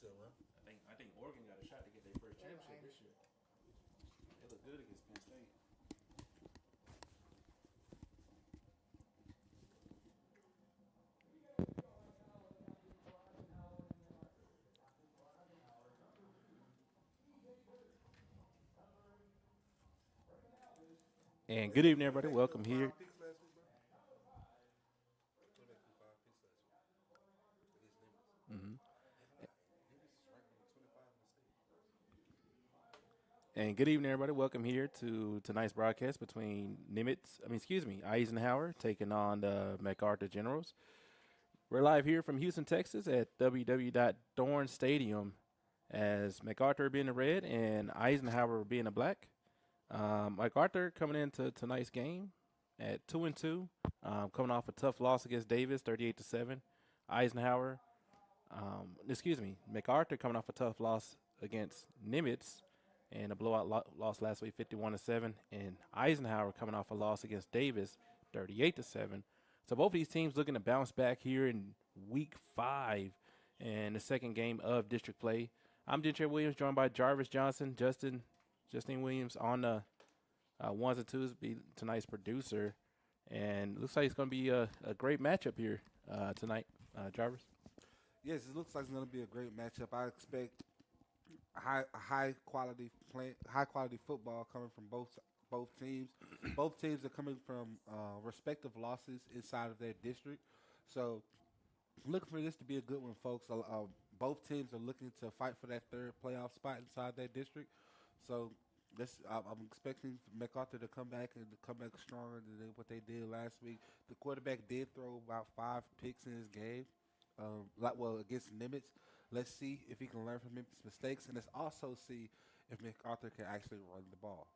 said what? I think Oregon got a shot to get their first championship this year. They look good against Penn State. And good evening, everybody. Quarterback threw Welcome here. 5 picks last week, bro. Quarterback threw 5 picks last week against Nimitz. hmm Ain't gonna lie, Nimitz is ranked number 25 in the state. And good evening, everybody. Welcome here to tonight's broadcast between Eisenhower taking on the MacArthur Generals. We're live here from Houston, Texas at www.Dorn Stadium as MacArthur being the red and Eisenhower being the black. MacArthur coming into tonight's game at 2-2, coming off a tough loss against Davis, 38-7. Eisenhower, MacArthur coming off a tough loss against Nimitz and a blowout loss last week, 51-7. And Eisenhower coming off a loss against Davis, 38-7. So both of these teams looking to bounce back here in week 5 and the second game of district play. I'm Gentry Williams, joined by Jarvis Johnson, Justine Williams on the ones and twos, be tonight's producer. And looks like it's going to be a great matchup here tonight, Jarvis. Yes, it looks like it's going to be a great matchup. I expect high quality football coming from both teams. Both teams are coming from respective losses inside of their district, so looking for this to be a good one, folks. Both teams are looking to fight for that third playoff spot inside their district. So I'm expecting MacArthur to come back stronger than what they did last week. The quarterback did throw about 5 picks in his game, against Nimitz. Let's see if he can learn from his mistakes, and let's also see if MacArthur can actually run the ball.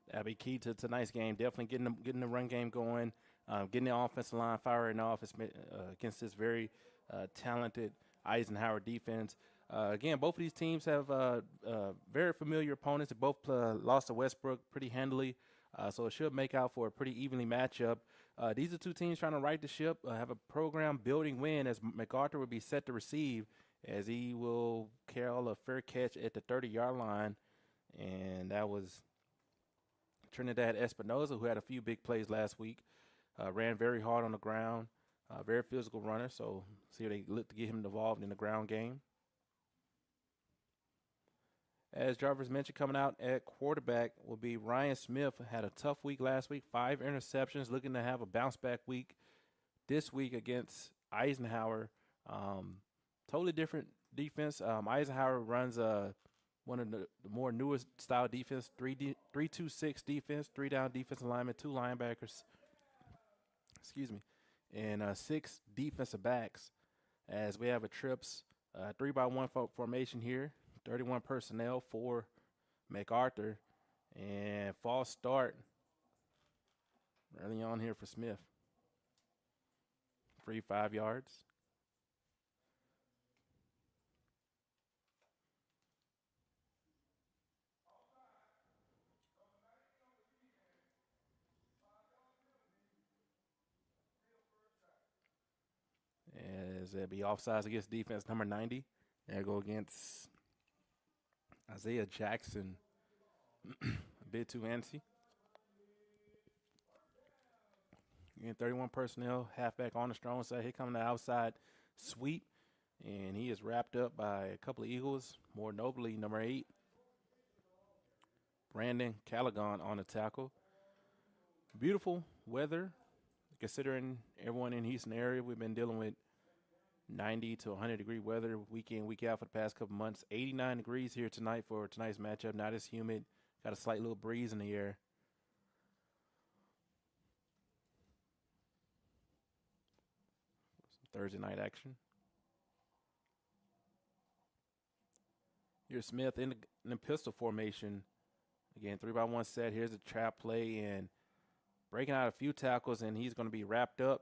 That'll be key to tonight's game. Definitely getting the run game going, getting the offensive line firing off against this very talented Eisenhower defense. Again, both of these teams have very familiar opponents. They both lost to Westbrook pretty handily, so it should make out for a pretty evenly matchup. These are two teams trying to right the ship, have a program building win as MacArthur will be set to receive as he will carry a fair catch at the 30-yard line. And that was Trinidad Espinoza, who had a few big plays last week, ran very hard on the ground, very physical runner. So see if they look to get him involved in the ground game. As Jarvis mentioned, coming out at quarterback will be Ryan Smith. Had a tough week last week, 5 interceptions, looking to have a bounce back week this week against Eisenhower. Totally different defense. Eisenhower runs one of the more newest style defense, 3-2-6 defense, 3 down defensive linemen, 2 linebackers, and 6 defensive backs. As we have a trips 3-by-1 formation here, 31 personnel for MacArthur, and false start early on here for Smith. Free 5 yards. As it'll be offsides against defense number 90. They'll go against Isaiah Jackson. A bit too antsy. Again, 31 personnel, halfback on the strong side. Here coming the outside sweep. And he is wrapped up by a couple of Eagles. More notably, number 8, Brandon Callaghan on the tackle. Beautiful weather, considering everyone in Houston area. We've been dealing with 90 to 100-degree weather week in, week out for the past couple months. 89 degrees here tonight for tonight's matchup. Not as humid. Got a slight little breeze in the air. Some Thursday night action. Here's Smith in the pistol formation. Again, 3-by-1 set. Here's a trap play and breaking out a few tackles, and he's going to be wrapped up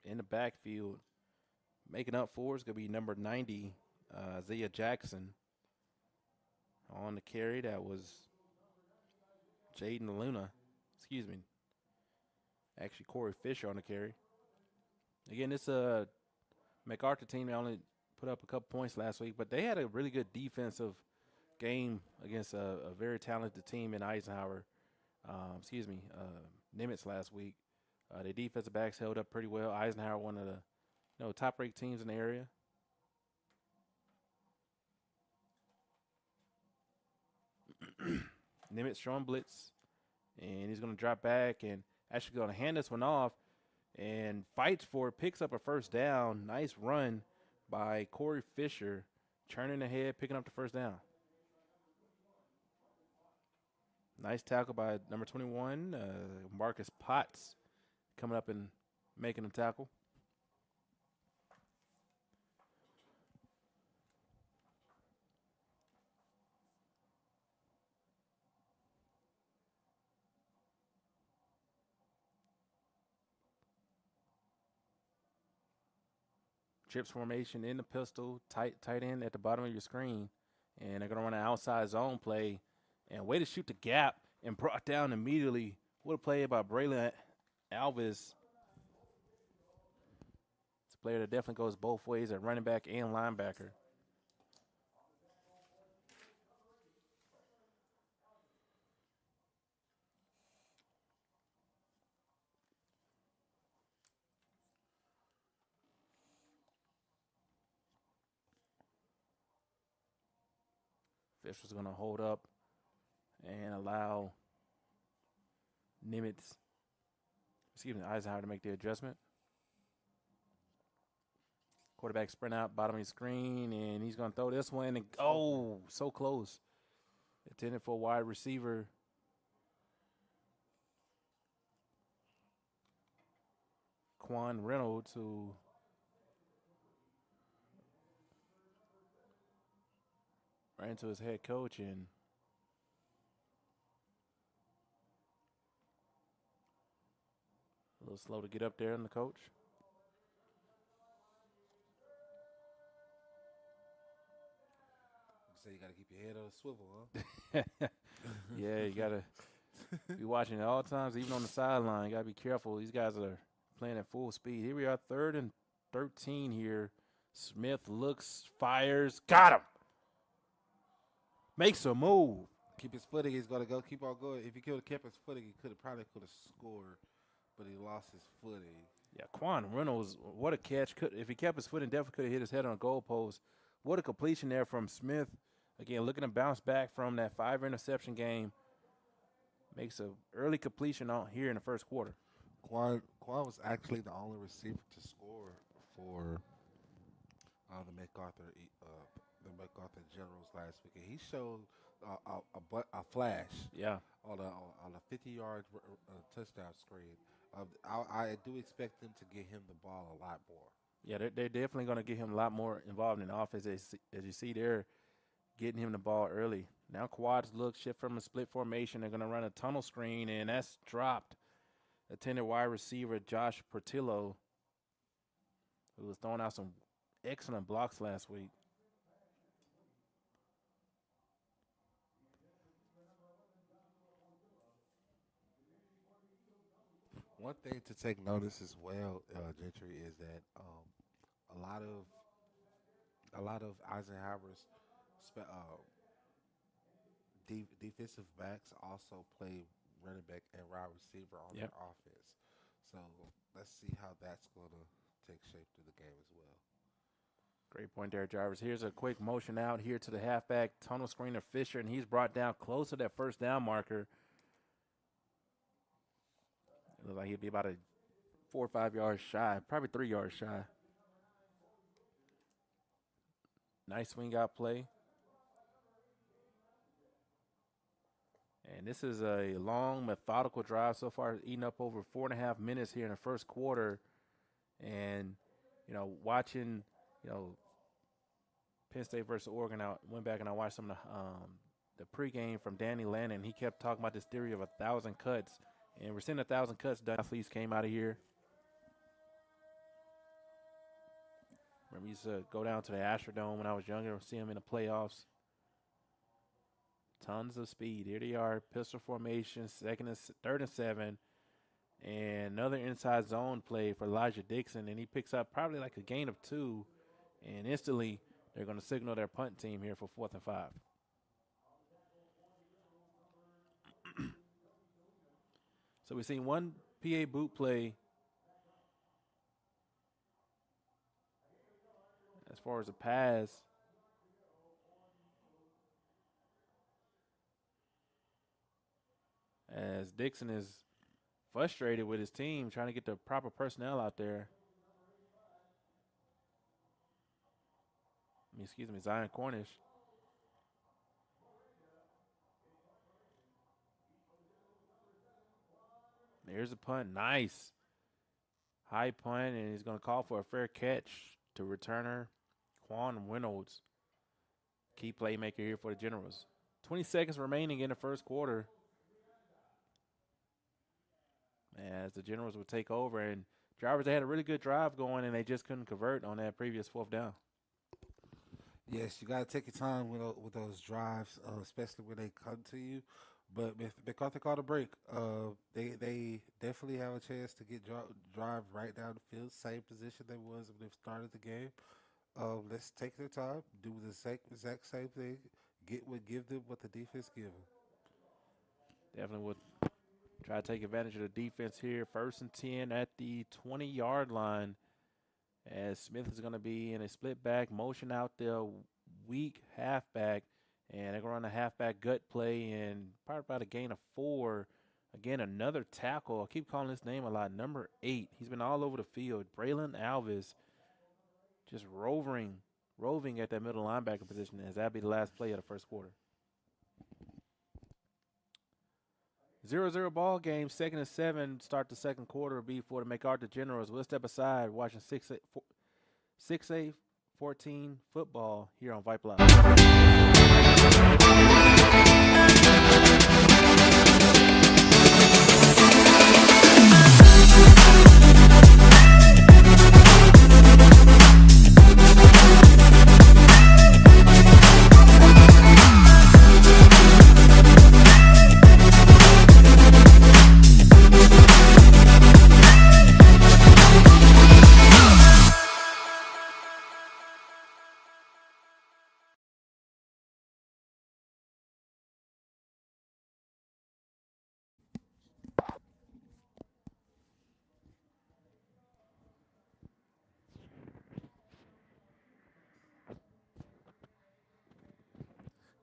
in the backfield. Making up for is going to be number 90, Isaiah Jackson. On the carry, that was Jaden Luna. Actually, Corey Fisher on the carry. Again, this MacArthur team, they only put up a couple points last week, but they had a really good defensive game against a very talented team in Eisenhower. Nimitz last week. Their defensive backs held up pretty well. Eisenhower, one of the top-ranked teams in the area. Nimitz showing blitz, and he's going to drop back and actually going to hand this one off and fights for it, picks up a first down. Nice run by Corey Fisher, turning ahead, picking up the first down. Nice tackle by number 21, Marcus Potts, coming up and making the tackle. Trips formation in the pistol, tight end at the bottom of your screen. And they're going to run an outside zone play. And way to shoot the gap and brought down immediately. What a play by Braylon Alves. It's a player that definitely goes both ways at running back and linebacker. Fisher's going to hold up and allow Eisenhower to make the adjustment. Quarterback sprint out, bottom of the screen, and he's going to throw this one. And so close. Intended for a wide receiver. Quan Reynolds, who ran into his head coach and a little slow to get up there on the coach. So you got to keep your head on a swivel, huh? Yeah, you got to be watching at all times, even on the sideline. You got to be careful. These guys are playing at full speed. Here we are, 3rd and 13 here. Smith looks, fires, got him. Makes a move. Keep his footing. He's going to go. Keep on going. If he could have kept his footing, he probably could have scored, but he lost his footing. Yeah, Quan Reynolds, what a catch. If he kept his footing, definitely could have hit his head on a goalpost. What a completion there from Smith. Again, looking to bounce back from that 5-interception game. Makes an early completion out here in the first quarter. Quan was actually the only receiver to score for the MacArthur Generals last week. And he showed a flash. Yeah. On a 50-yard touchdown screen. I do expect them to get him the ball a lot more. Yeah, they're definitely going to get him a lot more involved in the offense. As you see, they're getting him the ball early. Now quads look, shift from a split formation. They're going to run a tunnel screen, and that's dropped. Attended wide receiver Josh Portillo, who was throwing out some excellent blocks last week. One thing to take notice as well, Gentry, is that a lot of Eisenhower's defensive backs also play running back and wide receiver on their offense. So let's see how that's going to take shape through the game as well. Great point there, Jarvis. Here's a quick motion out here to the halfback, tunnel screener Fisher, and he's brought down close to that first down marker. It looks like he'd be about 4 or 5 yards shy, probably 3 yards shy. Nice swing out play. And this is a long, methodical drive so far, eating up over 4.5 minutes here in the first quarter. And, watching, Penn State versus Oregon, I went back and I watched some of the pregame from Danny Lannon. He kept talking about this theory of 1,000 cuts. And we're seeing 1,000 cuts done. Athletes came out of here. Remember, we used to go down to the Astrodome when I was younger, see him in the playoffs. Tons of speed. Here they are, pistol formation, 3rd and 7. And another inside zone play for Elijah Dixon. And he picks up probably like a gain of 2. And instantly, they're going to signal their punt team here for 4th and 5. So we've seen one PA boot play as far as a pass. As Dixon is frustrated with his team, trying to get the proper personnel out there. Zion Cornish. There's a punt. Nice. High punt, and he's going to call for a fair catch to returner Quan Reynolds. Key playmaker here for the Generals. 20 seconds remaining in the first quarter. As the Generals would take over, and drivers, they had a really good drive going, and they just couldn't convert on that previous 4th down. Yes, you got to take your time with those drives, especially when they come to you. But if MacArthur called a break, they definitely have a chance to get drive right down the field, same position they was when they started the game. Let's take their time, do the exact same thing, give them what the defense give them. Definitely would try to take advantage of the defense here. 1st and 10 at the 20-yard line. As Smith is going to be in a split back, motion out the weak halfback, and they're going to run a halfback gut play, and probably about a gain of 4. Again, another tackle. I keep calling his name a lot. Number 8. He's been all over the field. Braylon Alves just roving at that middle linebacker position, as that'll be the last play of the first quarter. 0-0 ball game, 2nd and 7, start the second quarter will be for the MacArthur Generals. We'll step aside watching 6A 14 football here on Vype Live.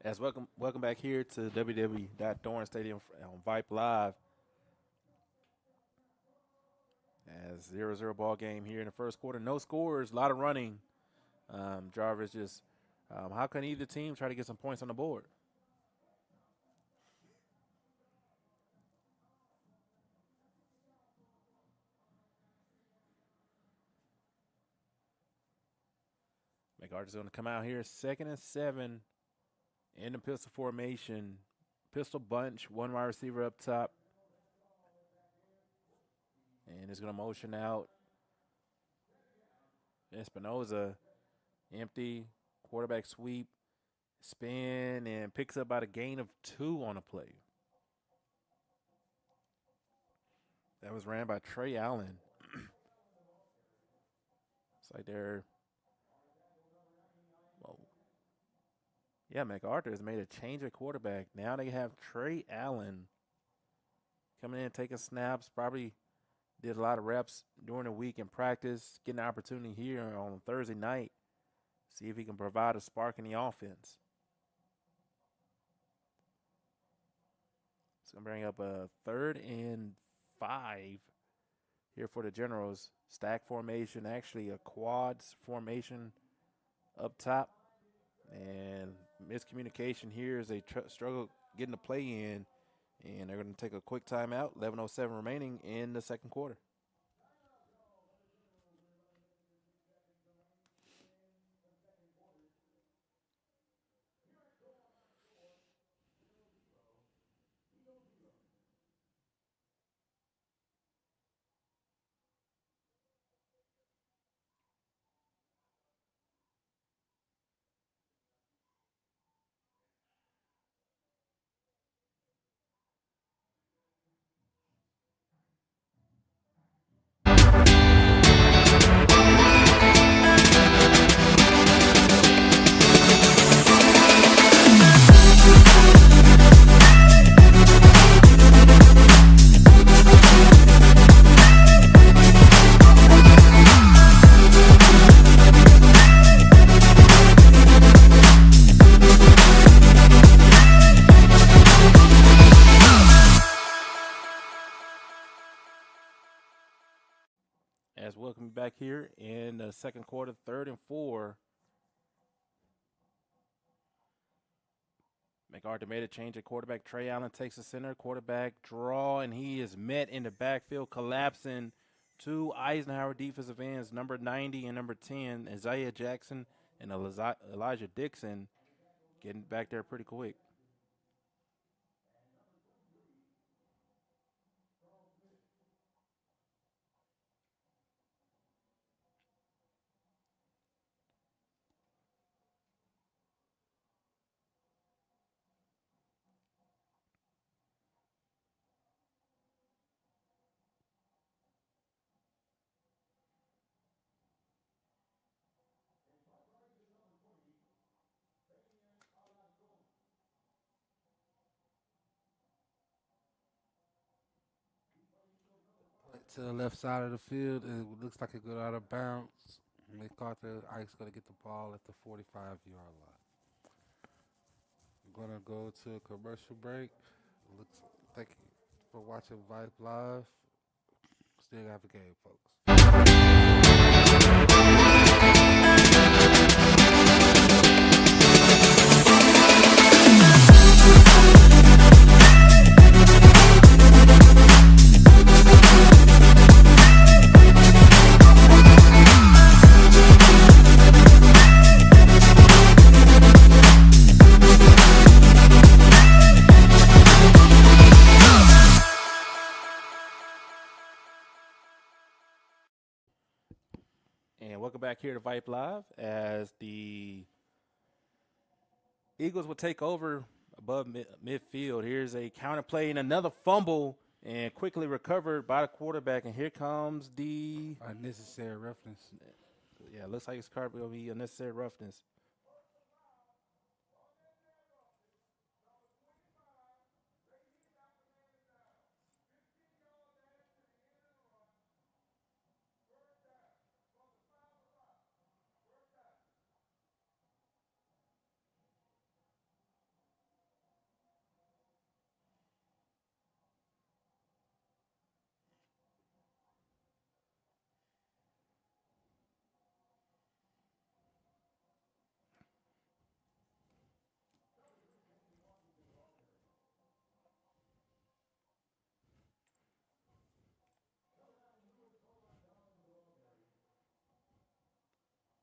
As welcome back here to www.Dorn Stadium on Vype Live. As 0-0 ball game here in the first quarter. No scores, a lot of running. Jarvis just, how can either team try to get some points on the board? MacArthur's going to come out here, 2nd and 7 in the pistol formation. Pistol bunch, one wide receiver up top. And it's going to motion out. Espinoza, empty, quarterback sweep, spin, and picks up about a gain of 2 on a play. That was ran by Trey Allen. It's like they're, whoa. Yeah, MacArthur has made a change at quarterback. Now they have Trey Allen coming in, taking snaps, probably did a lot of reps during the week in practice, getting an opportunity here on Thursday night. See if he can provide a spark in the offense. It's going to bring up a 3rd and 5 here for the Generals. Stack formation, actually a quads formation up top. And miscommunication here as they struggle getting the play in. And they're going to take a quick timeout. 11:07 remaining in the second quarter. As welcome back here in the second quarter, 3rd and 4. MacArthur made a change at quarterback. Trey Allen takes the center. Quarterback draw, and he is met in the backfield, collapsing. Two Eisenhower defensive ends, number 90 and number 10, Isaiah Jackson and Elijah Dixon, getting back there pretty quick. To the left side of the field, it looks like it go out of bounds. MacArthur Ike's going to get the ball at the 45-yard line. We're going to go to a commercial break. Thank you for watching Vype Live. Still have a game, folks. And welcome back here to Vype Live as the Eagles will take over above midfield. Here's a counter play and another fumble, and quickly recovered by the quarterback. And here comes the Unnecessary roughness. Yeah, looks like it's card will be unnecessary roughness.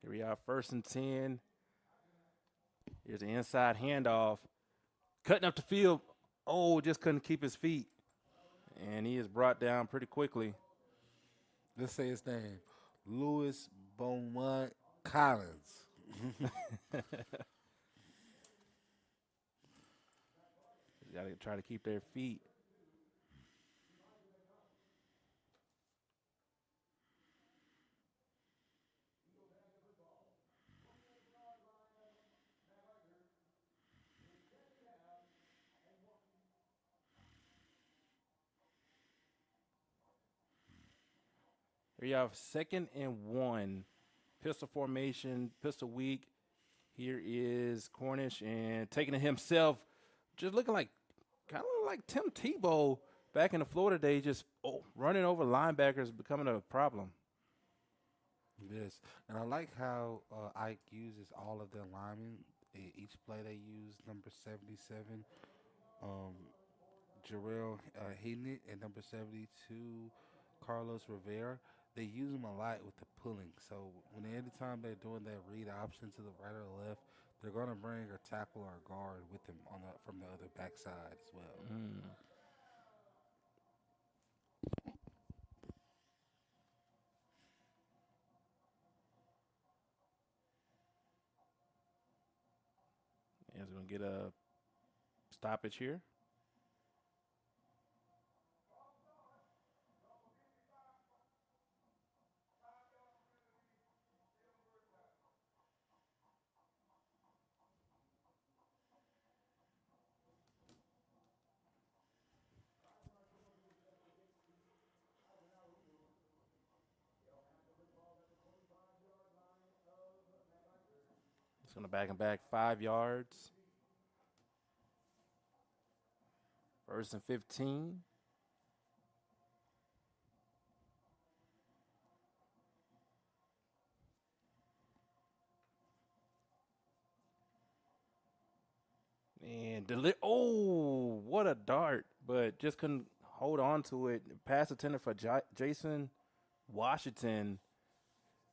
Here we are, 1st and 10. Here's the inside handoff. Cutting up the field. Oh, just couldn't keep his feet. And he is brought down pretty quickly. Let's say his name. Louis Beaumont Collins. Got to try to keep their feet. Here you have 2nd and 1. Pistol formation, pistol weak. Here is Cornish and taking it himself. Just looking like, kind of like Tim Tebow back in the Florida days, just running over linebackers, becoming a problem. Yes, and I like how Ike uses all of their linemen. Each play they use number 77, Jarrell Haynet, and number 72, Carlos Rivera. They use them a lot with the pulling. So anytime they're doing that read option to the right or the left, they're going to bring a tackle or a guard with them from the other backside as well. He's going to get a stoppage here. It's going to back him back 5 yards. 1st and 15. And what a dart! But just couldn't hold on to it. Pass attended for Jason Washington,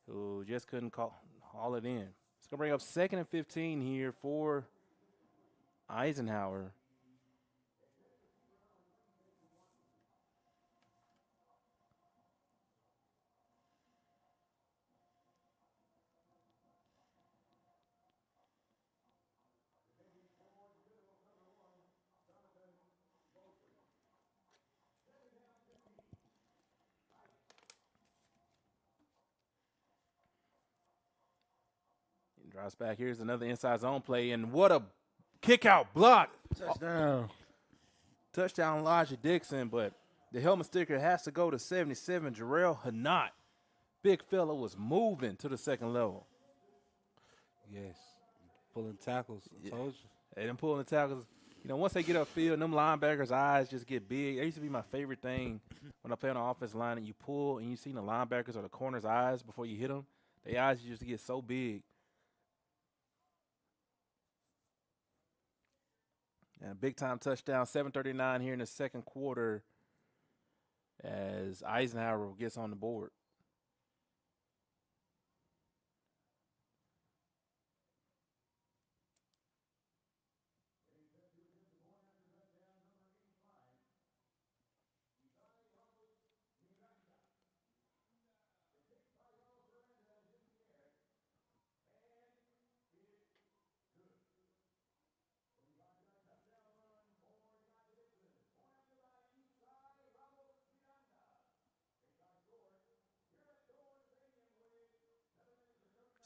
who just couldn't haul it in. It's gonna bring up 2nd and 15 here for Eisenhower. Drops back. Here's another inside zone play, and what a kick out block. Touchdown. Touchdown, Elijah Dixon, but the helmet sticker has to go to 77, Jarrell Hanot. Big fella was moving to the second level. Yes. Pulling tackles. I told you. They them pulling the tackles. You know, once they get upfield, them linebackers' eyes just get big. That used to be my favorite thing when I play on the offensive line, and you pull and you see the linebackers or the corner's eyes before you hit them. Their eyes just get so big. And a big-time touchdown, 7:39 here in the second quarter as Eisenhower gets on the board.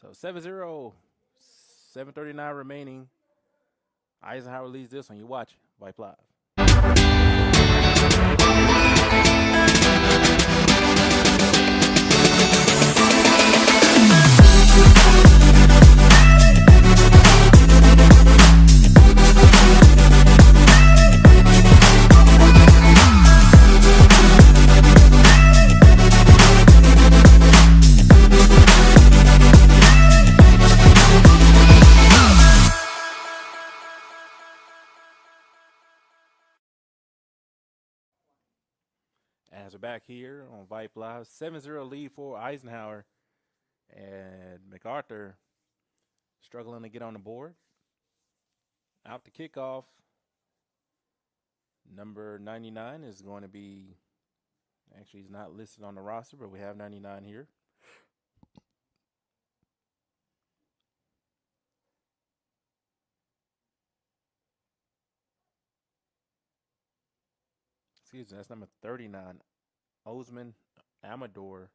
So 7-0, 7:39 remaining. Eisenhower leads this one. You watch Vype Live. As we're back here on Vype Live, 7-0 lead for Eisenhower. And MacArthur struggling to get on the board. Out the kickoff, number 99 is going to be, actually he's not listed on the roster, but we have 99 here. Excuse me, that's number 39, Osman Amador.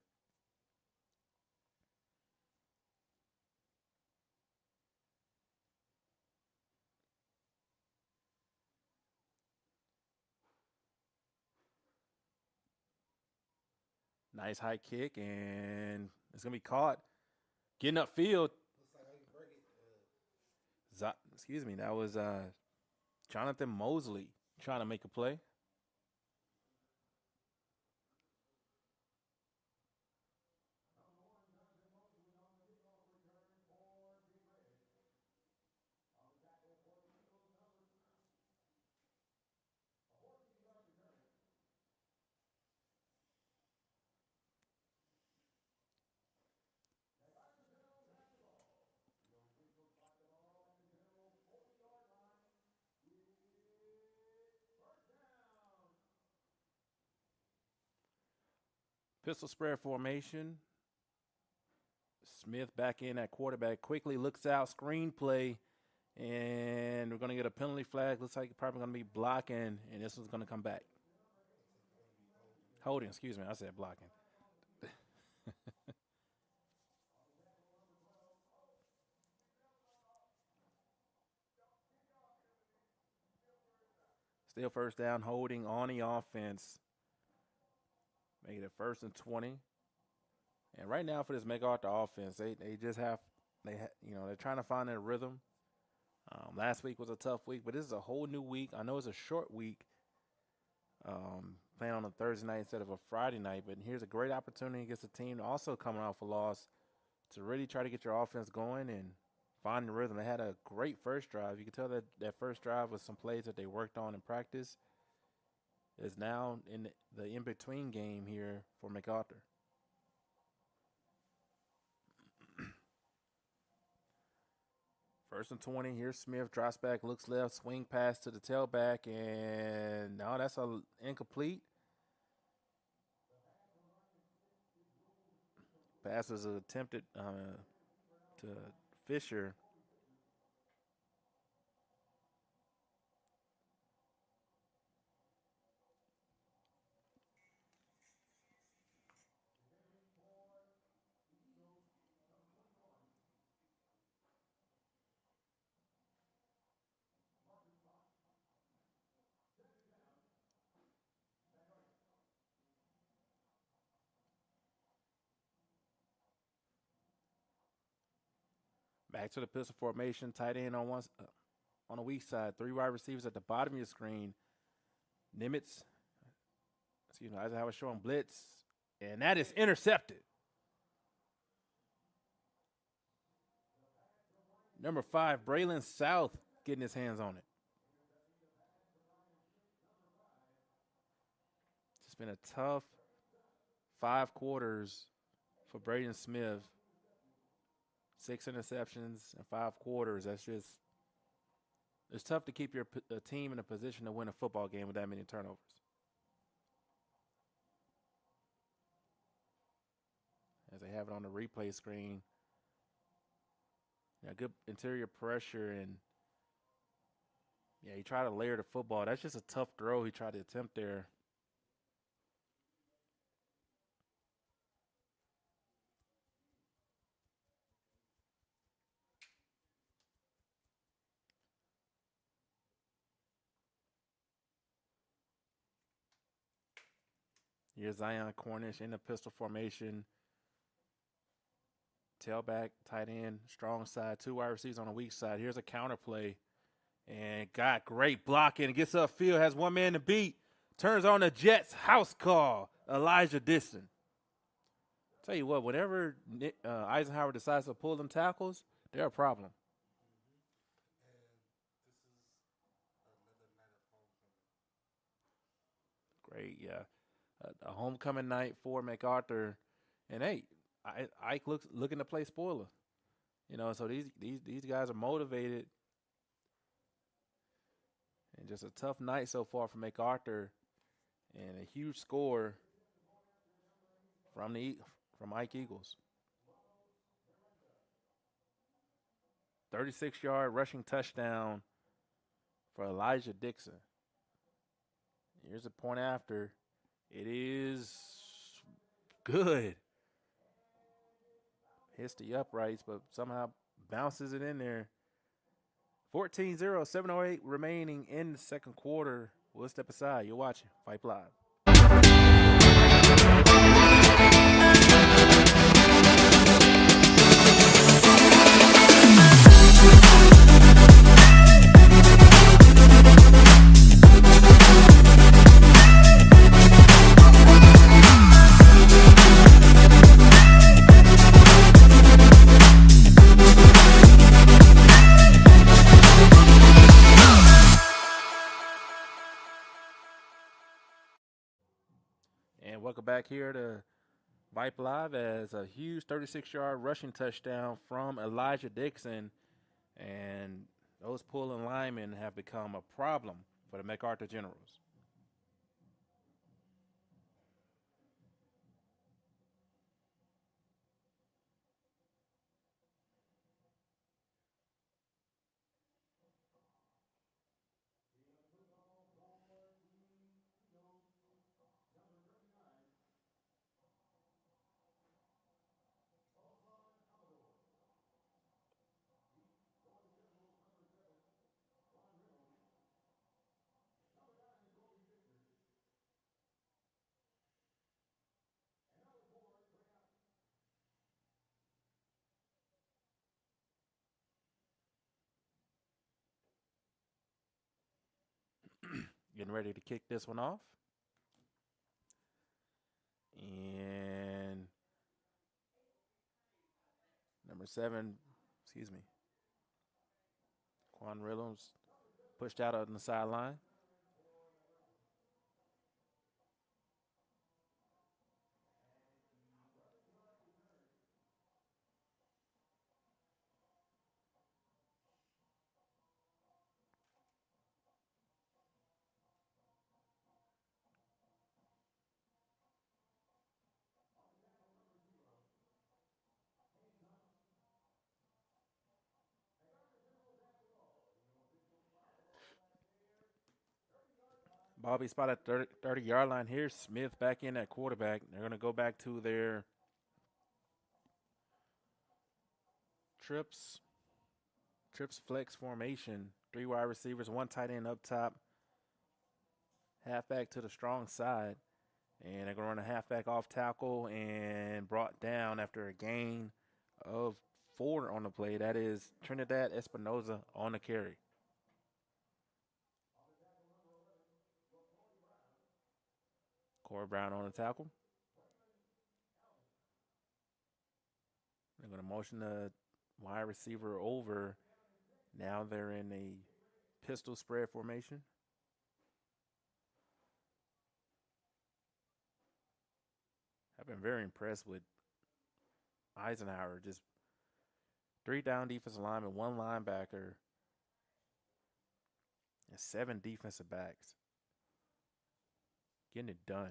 Nice high kick, and it's going to be caught. Getting upfield. Excuse me, that was Jonathan Mosley trying to make a play. Pistol spread formation. Smith back in at quarterback. Quickly looks out. Screen play. And we're going to get a penalty flag. Looks like probably going to be blocking. And this one's going to come back. Holding. Excuse me. I said blocking. Still first down. Holding on the offense. Make it 1st and 20. And right now for this MacArthur offense, they just have they're trying to find their rhythm. Last week was a tough week, but this is a whole new week. I know it's a short week, playing on a Thursday night instead of a Friday night. But here's a great opportunity against a team also coming off a loss to really try to get your offense going and finding rhythm. They had a great first drive. You can tell that that first drive was some plays that they worked on in practice. Is now in the in-between game here for MacArthur. First and 20. Here's Smith. Drops back, looks left, swing pass to the tailback, and no, that's a incomplete. Pass was attempted to Fisher. Back to the pistol formation. Tight end on the weak side. 3 wide receivers at the bottom of your screen. Nimitz, Eisenhower showing blitz, and that is intercepted. Number 5, Braylon South getting his hands on it. It's been a tough 5 quarters for Braden Smith. 6 interceptions in 5 quarters. It's tough to keep your team in a position to win a football game with that many turnovers. As they have it on the replay screen. Yeah, good interior pressure, and he tried to layer the football. That's just a tough throw he tried to attempt there. Here's Zion Cornish in the pistol formation. Tailback, tight end, strong side, 2 wide receivers on the weak side. Here's a counter play. And got great blocking. Gets upfield, has 1 man to beat. Turns on the Jets house call, Elijah Disson. Tell you what, whenever Eisenhower decides to pull them tackles, they're a problem. Great, yeah. A homecoming night for MacArthur. And, hey, Ike looking to play spoiler. So these guys are motivated. And just a tough night so far for MacArthur. And a huge score from Ike Eagles. 36-yard rushing touchdown for Elijah Dixon. Here's a point after. It is good. Hits the uprights, but somehow bounces it in there. 14-0, 7:08 remaining in the second quarter. We'll step aside. You're watching Vype Live. And welcome back here to Vype Live as a huge 36-yard rushing touchdown from Elijah Dixon. And those pulling linemen have become a problem for the MacArthur Generals. Getting ready to kick this one off. And number 7, Quan Williams pushed out on the sideline. Bobby spot at 30-yard line here. Smith back in at quarterback. They're going to go back to their trips flex formation. 3 wide receivers, 1 tight end up top. Halfback to the strong side. And they're going to run a halfback off tackle and brought down after a gain of 4 on the play. That is Trinidad Espinoza on the carry. Corey Brown on the tackle. They're going to motion the wide receiver over. Now they're in a pistol spread formation. I've been very impressed with Eisenhower. Just 3 down defensive linemen, 1 linebacker, and 7 defensive backs. Getting it done.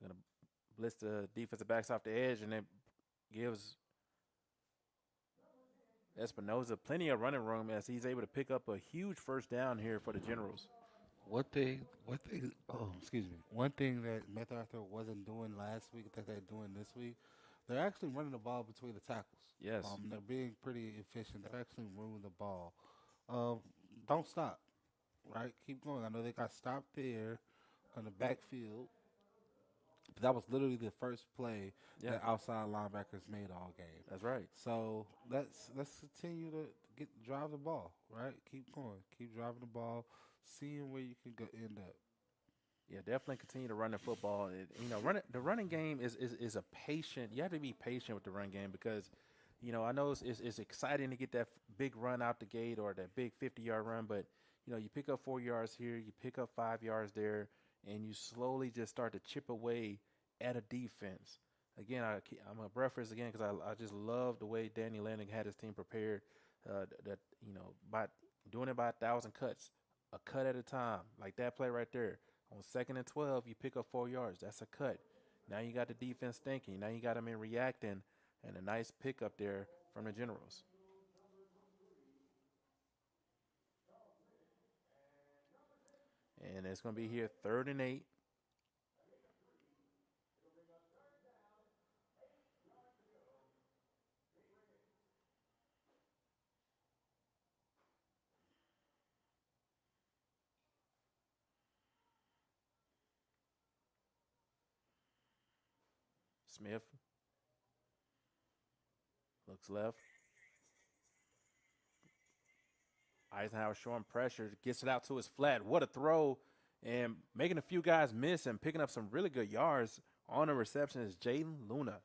Going to blitz the defensive backs off the edge, and it gives Espinoza plenty of running room as he's able to pick up a huge first down here for the Generals. One thing that MacArthur wasn't doing last week that they're doing this week, they're actually running the ball between the tackles. Yes. They're being pretty efficient. They're actually moving the ball. Don't stop, right? Keep going. I know they got stopped there on the backfield. But that was literally the first play that outside linebackers made all game. That's right. So let's continue to drive the ball, right? Keep going. Keep driving the ball, seeing where you can end up. Yeah, definitely continue to run the football. The running game is a patient. You have to be patient with the run game because, I know it's exciting to get that big run out the gate or that big 50-yard run, but, you pick up 4 yards here, you pick up 5 yards there, and you slowly just start to chip away at a defense. Again, I'm going to reference again because I just love the way Danny Lanning had his team prepared by doing it by 1,000 cuts, a cut at a time, like that play right there. On 2nd and 12, you pick up 4 yards. That's a cut. Now you got the defense thinking. Now you got them in reacting, and a nice pickup there from the Generals. And it's going to be here 3rd and 8. Smith looks left. Eisenhower showing pressure, gets it out to his flat. What a throw, and making a few guys miss and picking up some really good yards on the reception is Jaden Luna.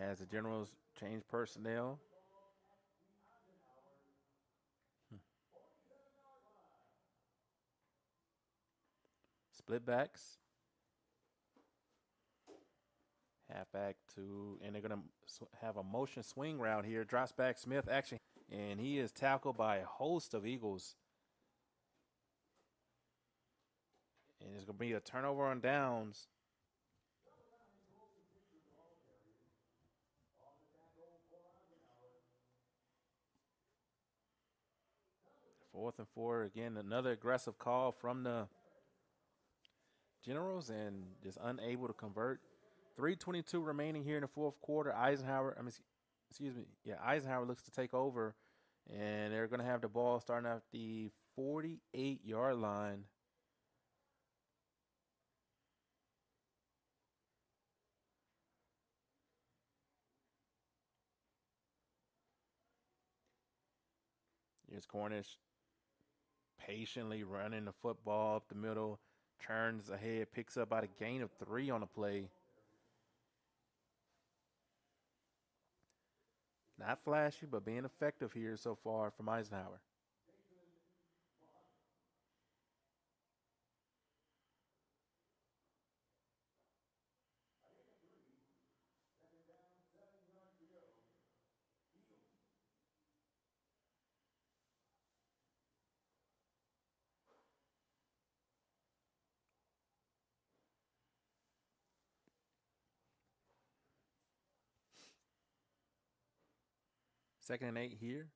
As the Generals change personnel. Split backs. Halfback and they're going to have a motion swing route here. Drops back Smith action, and he is tackled by a host of Eagles. And it's going to be a turnover on downs. Fourth and 4, again, another aggressive call from the Generals and just unable to convert. 3:22 remaining here in the fourth quarter. Eisenhower looks to take over, and they're going to have the ball starting at the 48-yard line. Here's Cornish patiently running the football up the middle, turns ahead, picks up about a gain of 3 on the play. Not flashy, but being effective here so far from Eisenhower. Second and 8 here.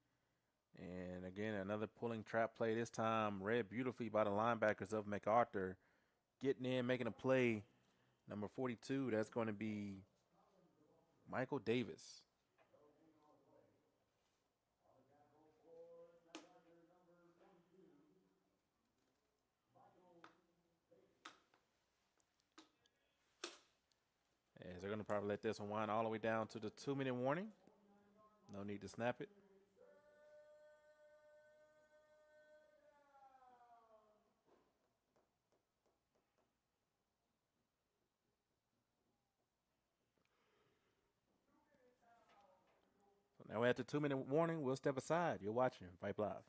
And again, another pulling trap play. This time read beautifully by the linebackers of MacArthur. Getting in, making a play. Number 42, that's going to be Michael Davis. As they're going to probably let this one wind all the way down to the 2-minute warning. No need to snap it. So now we're at the 2-minute warning. We'll step aside. You're watching Vype Live.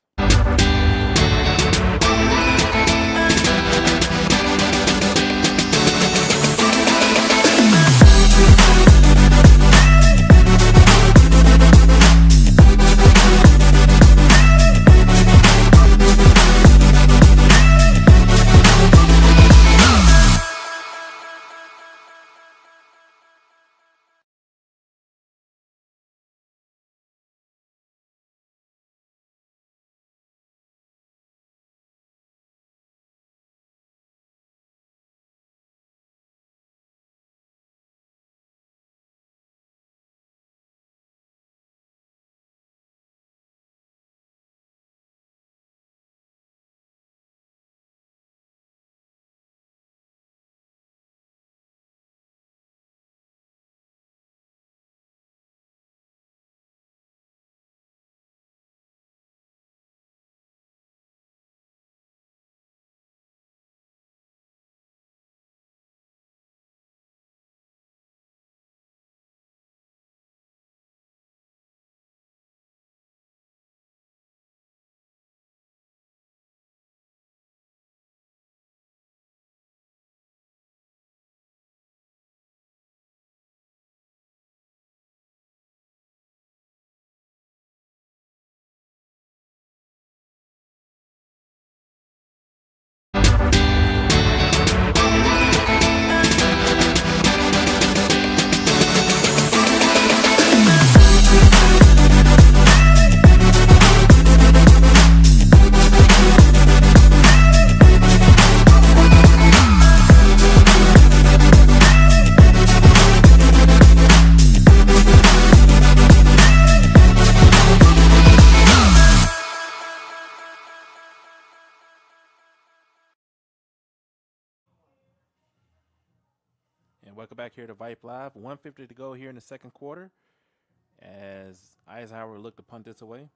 And welcome back here to Vype Live. 1:50 to go here in the second quarter as Eisenhower looked to punt this away.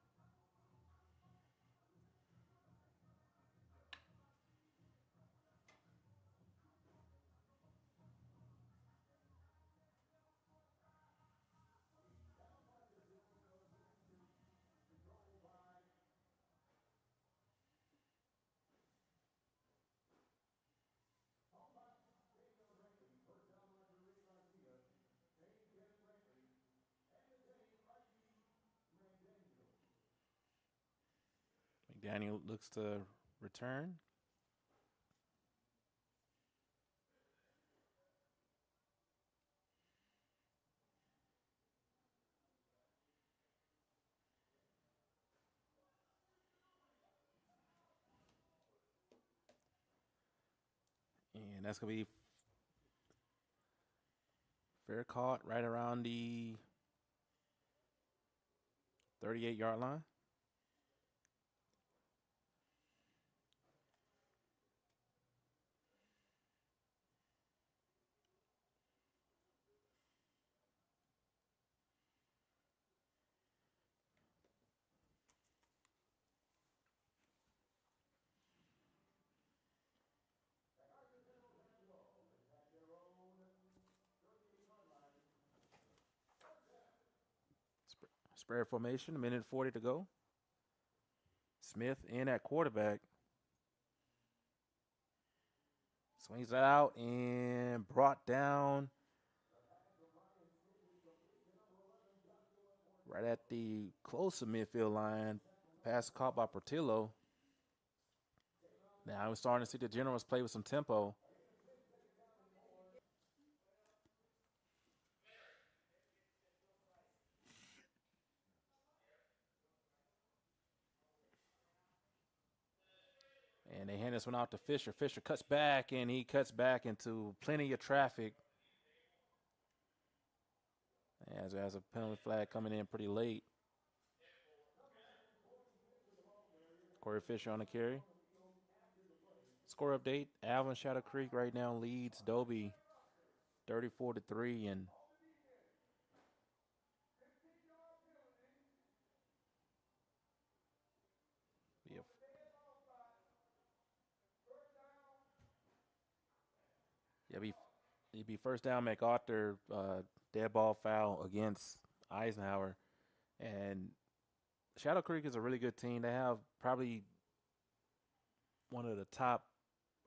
McDaniel looks to return. And that's going to be fair caught right around the 38-yard line. Spread formation, a minute 40 to go. Smith in at quarterback. Swings it out and brought down right at the closer midfield line. Pass caught by Portillo. Now we're starting to see the Generals play with some tempo. And they hand this one out to Fisher. Fisher cuts back, and he cuts back into plenty of traffic. As a penalty flag coming in pretty late. Corey Fisher on the carry. Score update, Alvin Shadow Creek right now leads Dobie 34-3, and it'd be first down. MacArthur dead ball foul against Eisenhower, and Shadow Creek is a really good team. They have probably one of the top,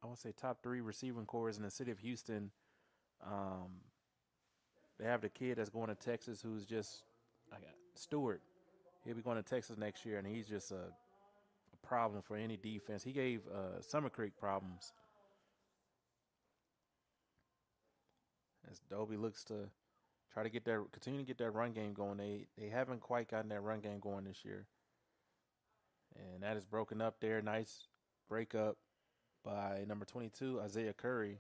I want to say top 3 receiving cores in the city of Houston. They have the kid that's going to Texas who's just Stewart. He'll be going to Texas next year, and he's just a problem for any defense. He gave Summer Creek problems. As Dobie looks to try to continue to get that run game going. They haven't quite gotten that run game going this year. And that is broken up there. Nice breakup by number 22, Isaiah Curry.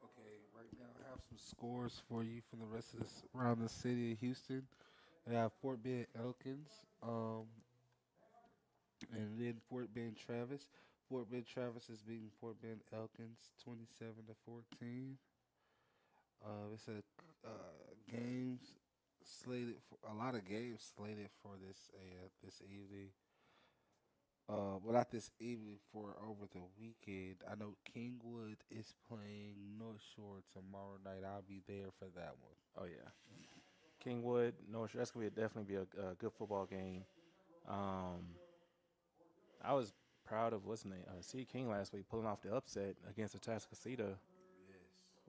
Okay, right now I have some scores for you from the rest of this around the city of Houston. I have Fort Bend Elkins, and then Fort Bend Travis. Fort Bend Travis is beating Fort Bend Elkins 27-14. It's games slated for a lot of games slated for this evening. Well, not this evening, for over the weekend. I know Kingwood is playing North Shore tomorrow night. I'll be there for that one. Oh yeah, Kingwood, North Shore. That's gonna definitely be a good football game. I was proud of what's his name, C King last week pulling off the upset against Atascocita, Yes.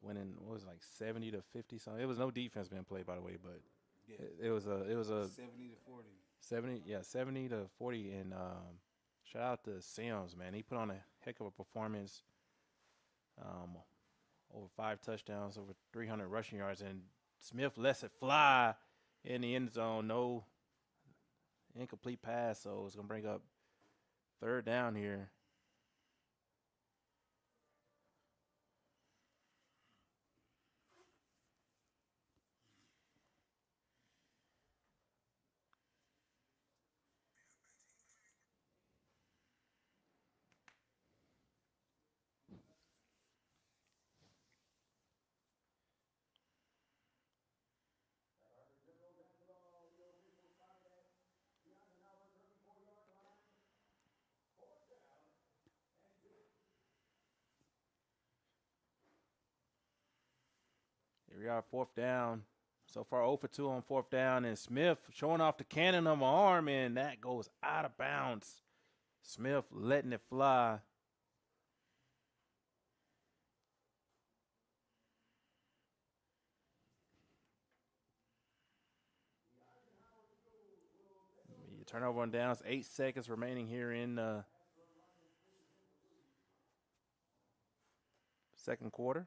winning what was it, like 70-50 something. It was no defense being played, by the way, but Yeah. it was a 70-40. 70-40, and shout out to Sims, man. He put on a heck of a performance. Over 5 touchdowns, over 300 rushing yards, and Smith lets it fly in the end zone. No incomplete pass, so it's gonna bring up third down here. Here we are, fourth down. So far, 0 for 2 on fourth down, and Smith showing off the cannon of an arm, and that goes out of bounds. Smith letting it fly. You turnover on downs, 8 seconds remaining here in the second quarter.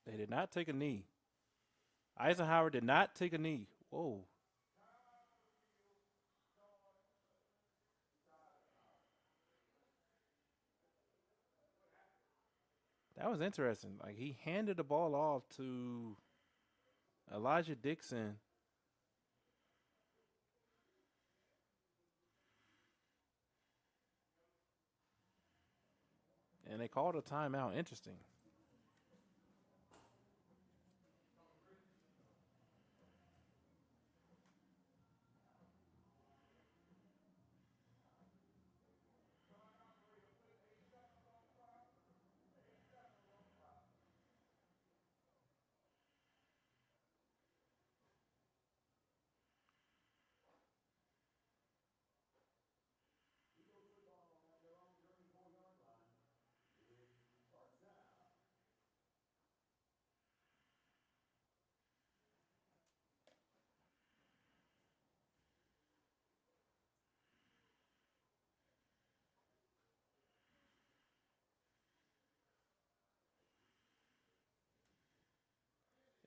They did not take a knee. Eisenhower did not take a knee. Whoa. That was interesting. Like he handed the ball off to Elijah Dixon. And they called a timeout. Interesting.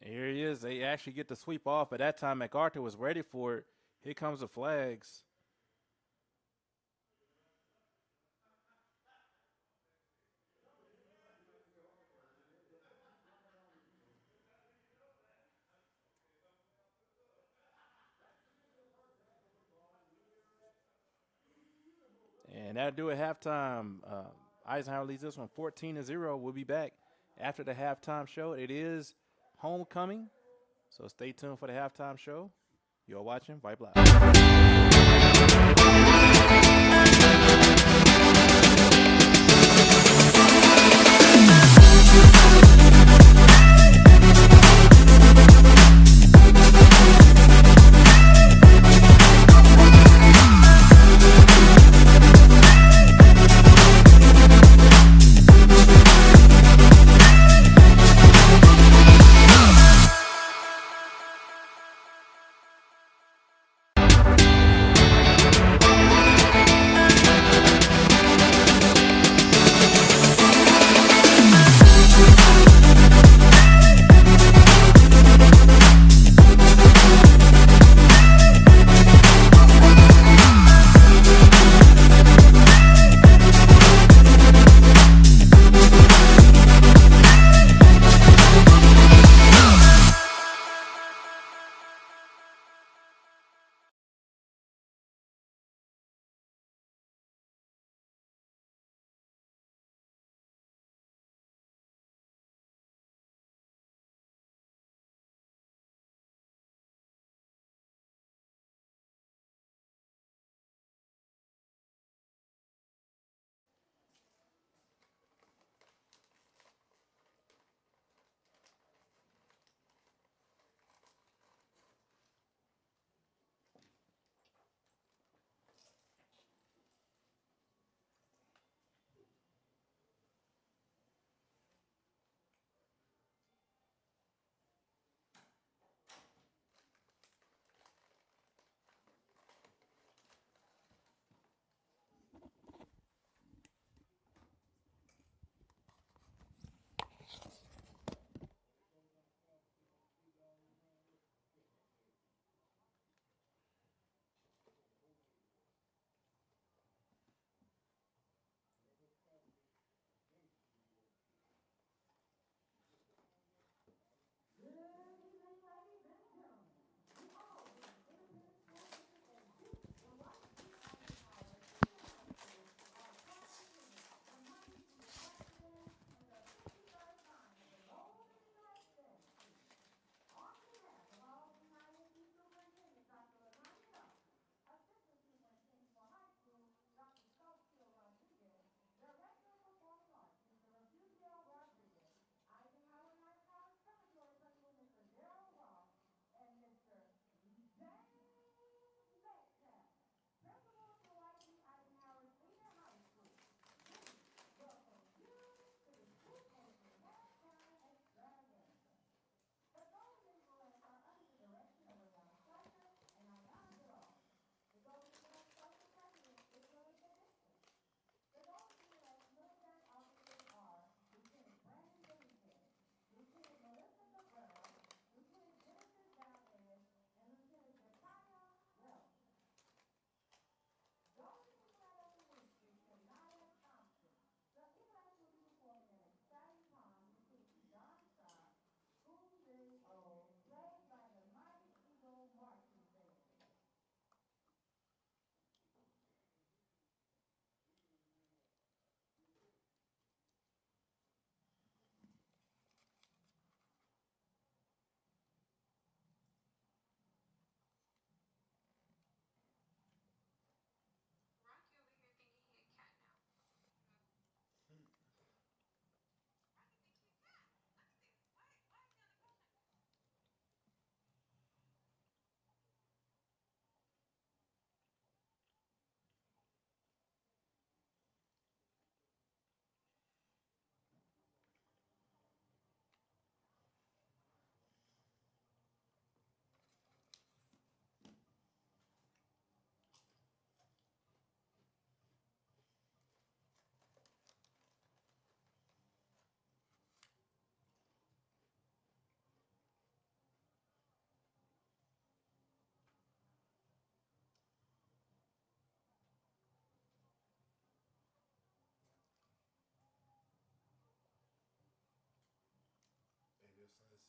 Here he is. They actually get the sweep off. At that time, MacArthur was ready for it. Here comes the flags. And that'll do it halftime. Eisenhower leads this one 14-0. We'll be back after the halftime show. It is homecoming, so stay tuned for the halftime show. You're watching Vype Live.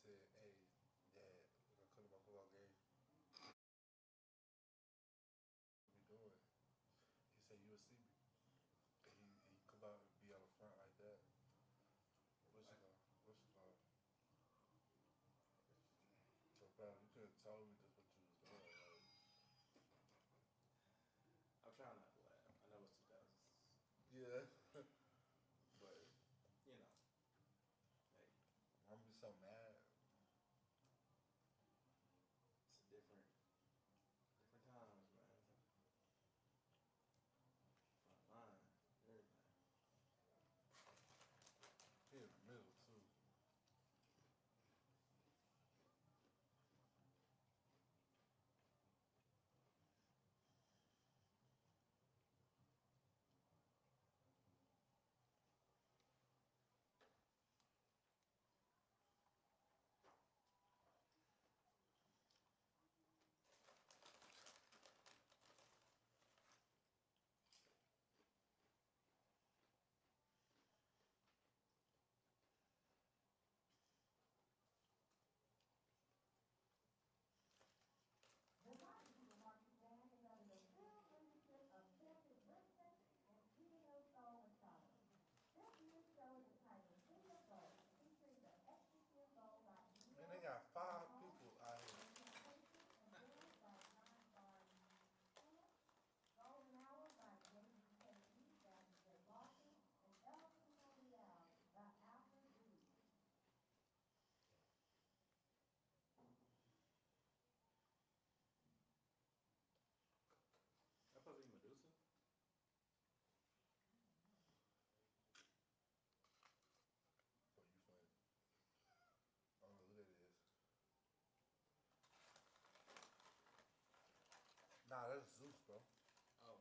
said, "Hey, Dad, we're gonna come to my football game. What we doing?" He said, "You will see me." And he come out and be on the front like that. What's it called? What's it called? So, bro, you could have told me just what you was doing. Like, I'm trying not to laugh. I know it's 2000s, yeah, but you know, hey, I'm be so mad. it's a different times, man. Front line, everything. He in the middle too. Man, they got 5 people out here. That supposed to be Medusa? Boy, you funny. I don't know who that is. Nah, that's Zeus, bro. Oh,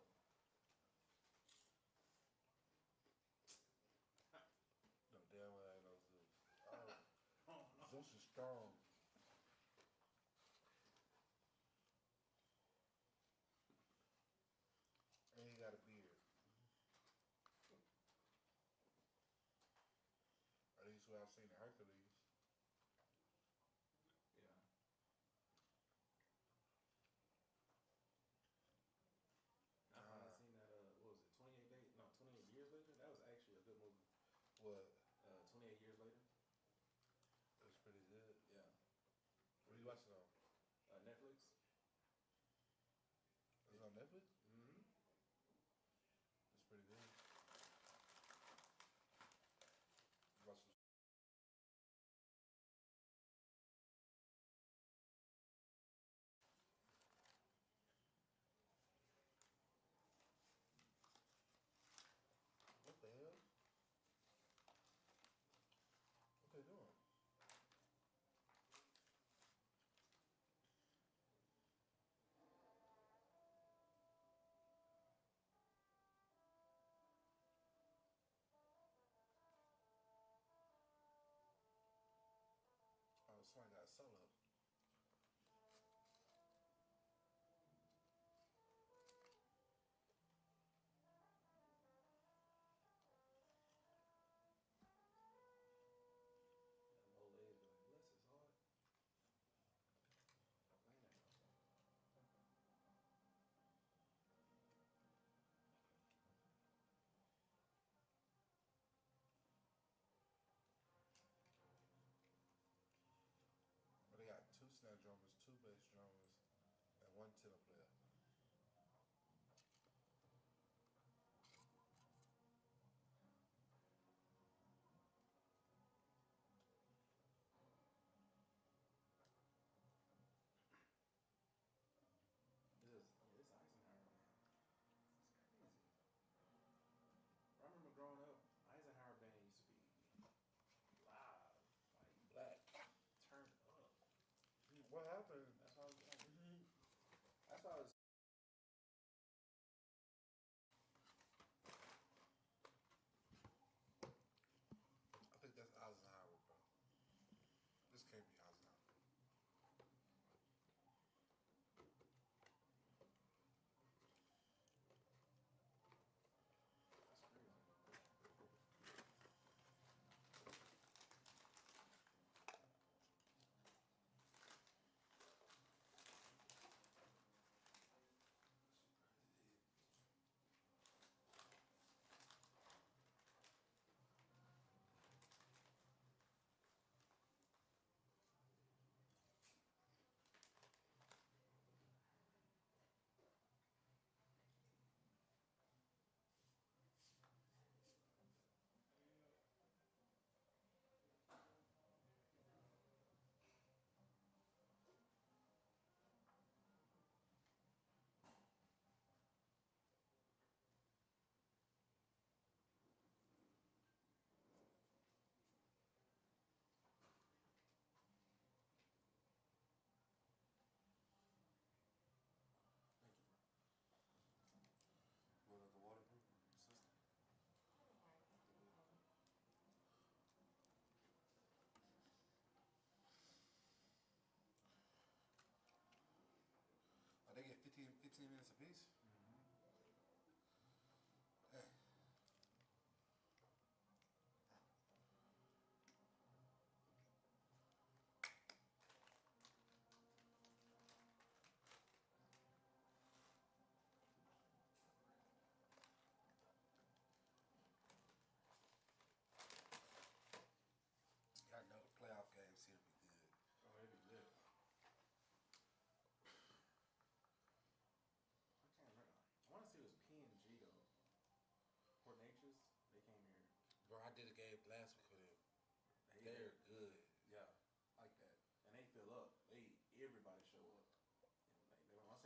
No, damn well I ain't no Zeus. Oh, oh no. Zeus is strong. And he got a beard. At least what I've seen in Hercules. Yeah. I finally Nah. seen that. What was it? 28 days? No, 28 years later. That was actually a good movie. What? 28 years later. It was pretty good. Yeah. What are you watching on? Netflix. Is it on Netflix? Mm-hmm. It's pretty good. You watch some. What the hell? What they doing? Oh, somebody got a solo. Them old ladies be like, bless his heart. Ain't that no song? But they got 2 snare drummers, 2 bass drummers, and 1 tenor player. This Eisenhower man. It's crazy. I remember growing up, Eisenhower band used to be loud, like Black. turned up. What happened? That's what I was saying. Mm-hmm. That's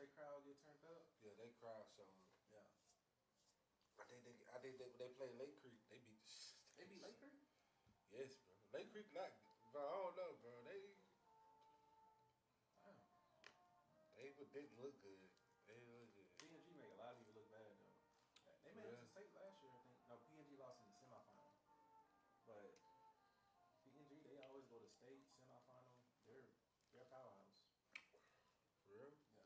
their crowd get turned up. Yeah, they crowd showing. Yeah. I think they played Lake Creek. They beat the shit. They beat Lake Creek? Yes, bro. Lake Creek not, bro. I don't know, bro. Wow. They didn't look good. They didn't look good. PNG make a lot of people look bad though. They made it to state last year, I think. No, PNG lost in the semifinal. But PNG, they always go to state semifinal. They're a powerhouse. For real? Yeah.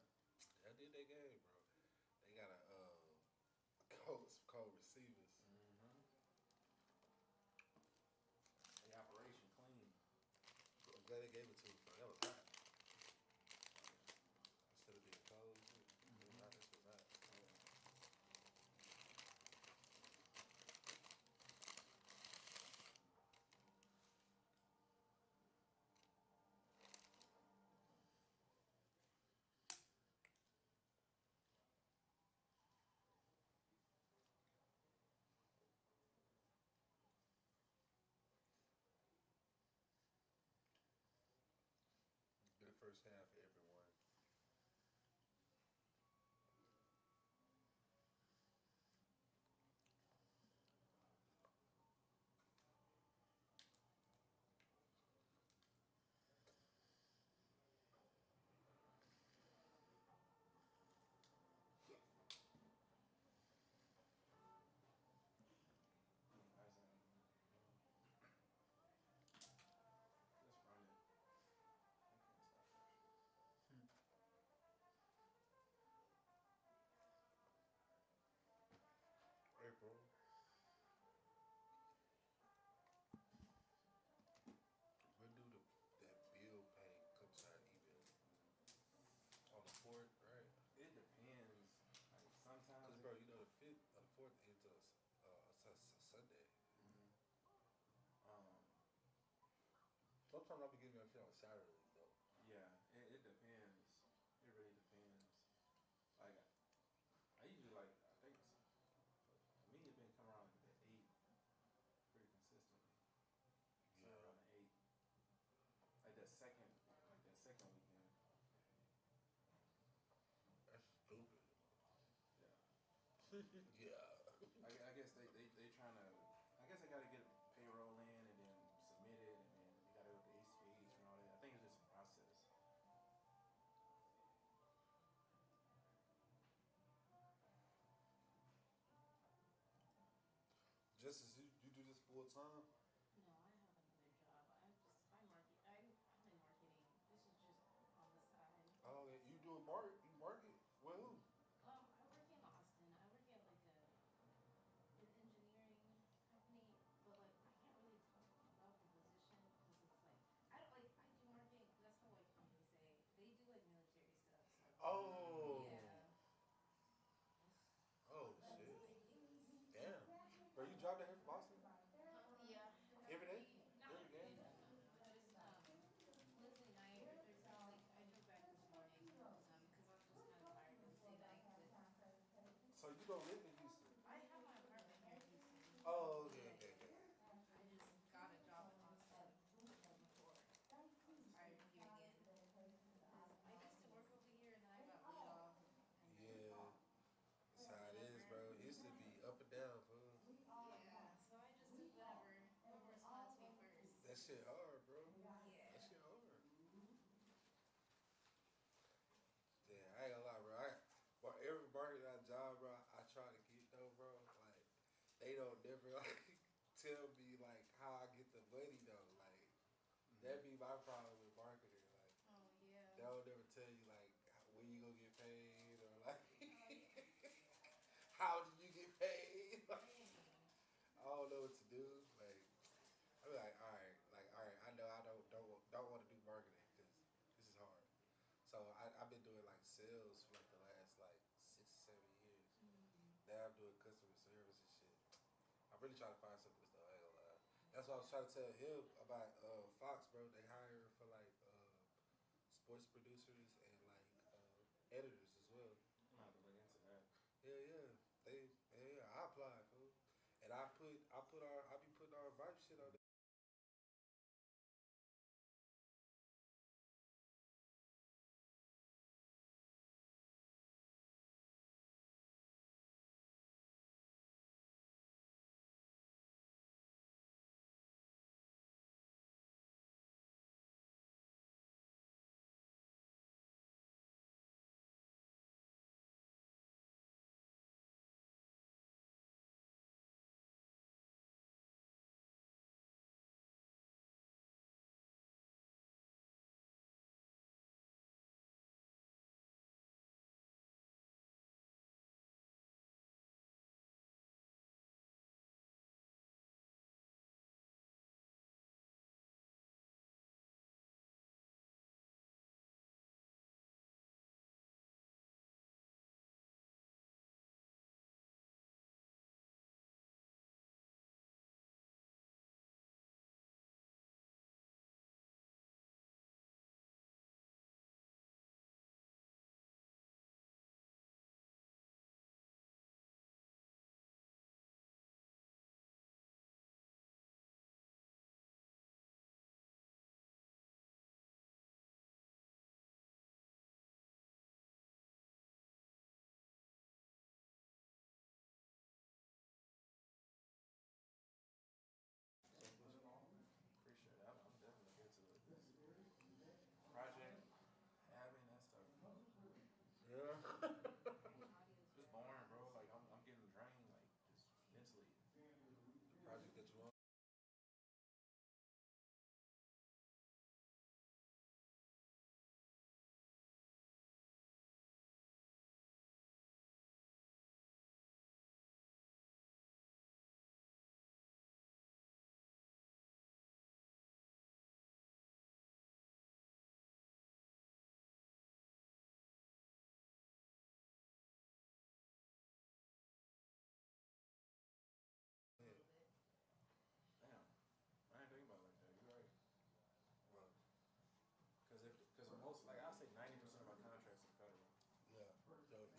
That did their game, bro. They got cold receivers. Mm-hmm. The operation clean. I'm glad they gave it to him, bro. That was hot. Instead of being cold, this was hot. Good first half for everyone. Let's run it. They can't stop that. April. When do that bill pay comes out even? On the 4th, right? It depends. Like sometimes. Cause bro, you know the 5th or the 4th is Sunday. Mm-hmm. Sometimes I'll be getting that shit on Saturdays though. Yeah, it depends. It really depends. Like I usually like I think for me it's been coming around like the 8 pretty consistently. Somewhere around the 8. Like that second weekend. That's stupid. Yeah. Yeah. I guess they trying to. I guess they got to get payroll in and then submit it and then you got to go with the ACH and all that. I think it's just a process. Just as you do this full time? No, I have another job. I market. I'm in marketing. This is just on the side. Oh, okay. You doing you market? Well, who? I work in Austin. I work at like an engineering company, but like I can't really talk about the position because it's like I don't like I do marketing. That's how like companies say they do like military stuff. So Oh. yeah. Oh That's shit. things. Damn. Bro, you drive down here from Boston? Yeah. Every day? Not Every every day. game? No. Just Wednesday night. Or Thursday. Like I drove back this morning because I was just kind of tired Wednesday night. So you don't live in Houston? I have my apartment here in Houston. Oh, okay, Yeah, okay, yeah. okay. I just got a job in Austin before I was hired here again. I used to work over here and then I got laid off. And then Yeah. That's how it is, whatever. bro. Houston be up and down, fool. Yeah, so I just did whoever responds to me first. That shit hard, bro. Yeah. That shit hard. Yeah, I ain't gonna lie, bro. But every market I job, bro, I try to get though, bro. Like, they don't never like tell me like how I get the money though. Like, that be my problem with marketing. Like, Oh yeah. they don't never tell you like when you gonna get paid or like how did you get paid. Like, Dang. I don't know what to do. Like, I be like, all right. I know I don't want to do marketing because this is hard. So I've been doing like sales for like the last like 6 7 years. Now I'm doing customer service and shit. I'm really trying to find something though. I ain't gonna lie. That's why I was trying to tell him about Fox, bro. They hire for like sports producers and like editors as well. I'm gonna have to look into that. Yeah. I applied, fool. And I be putting our Vype shit on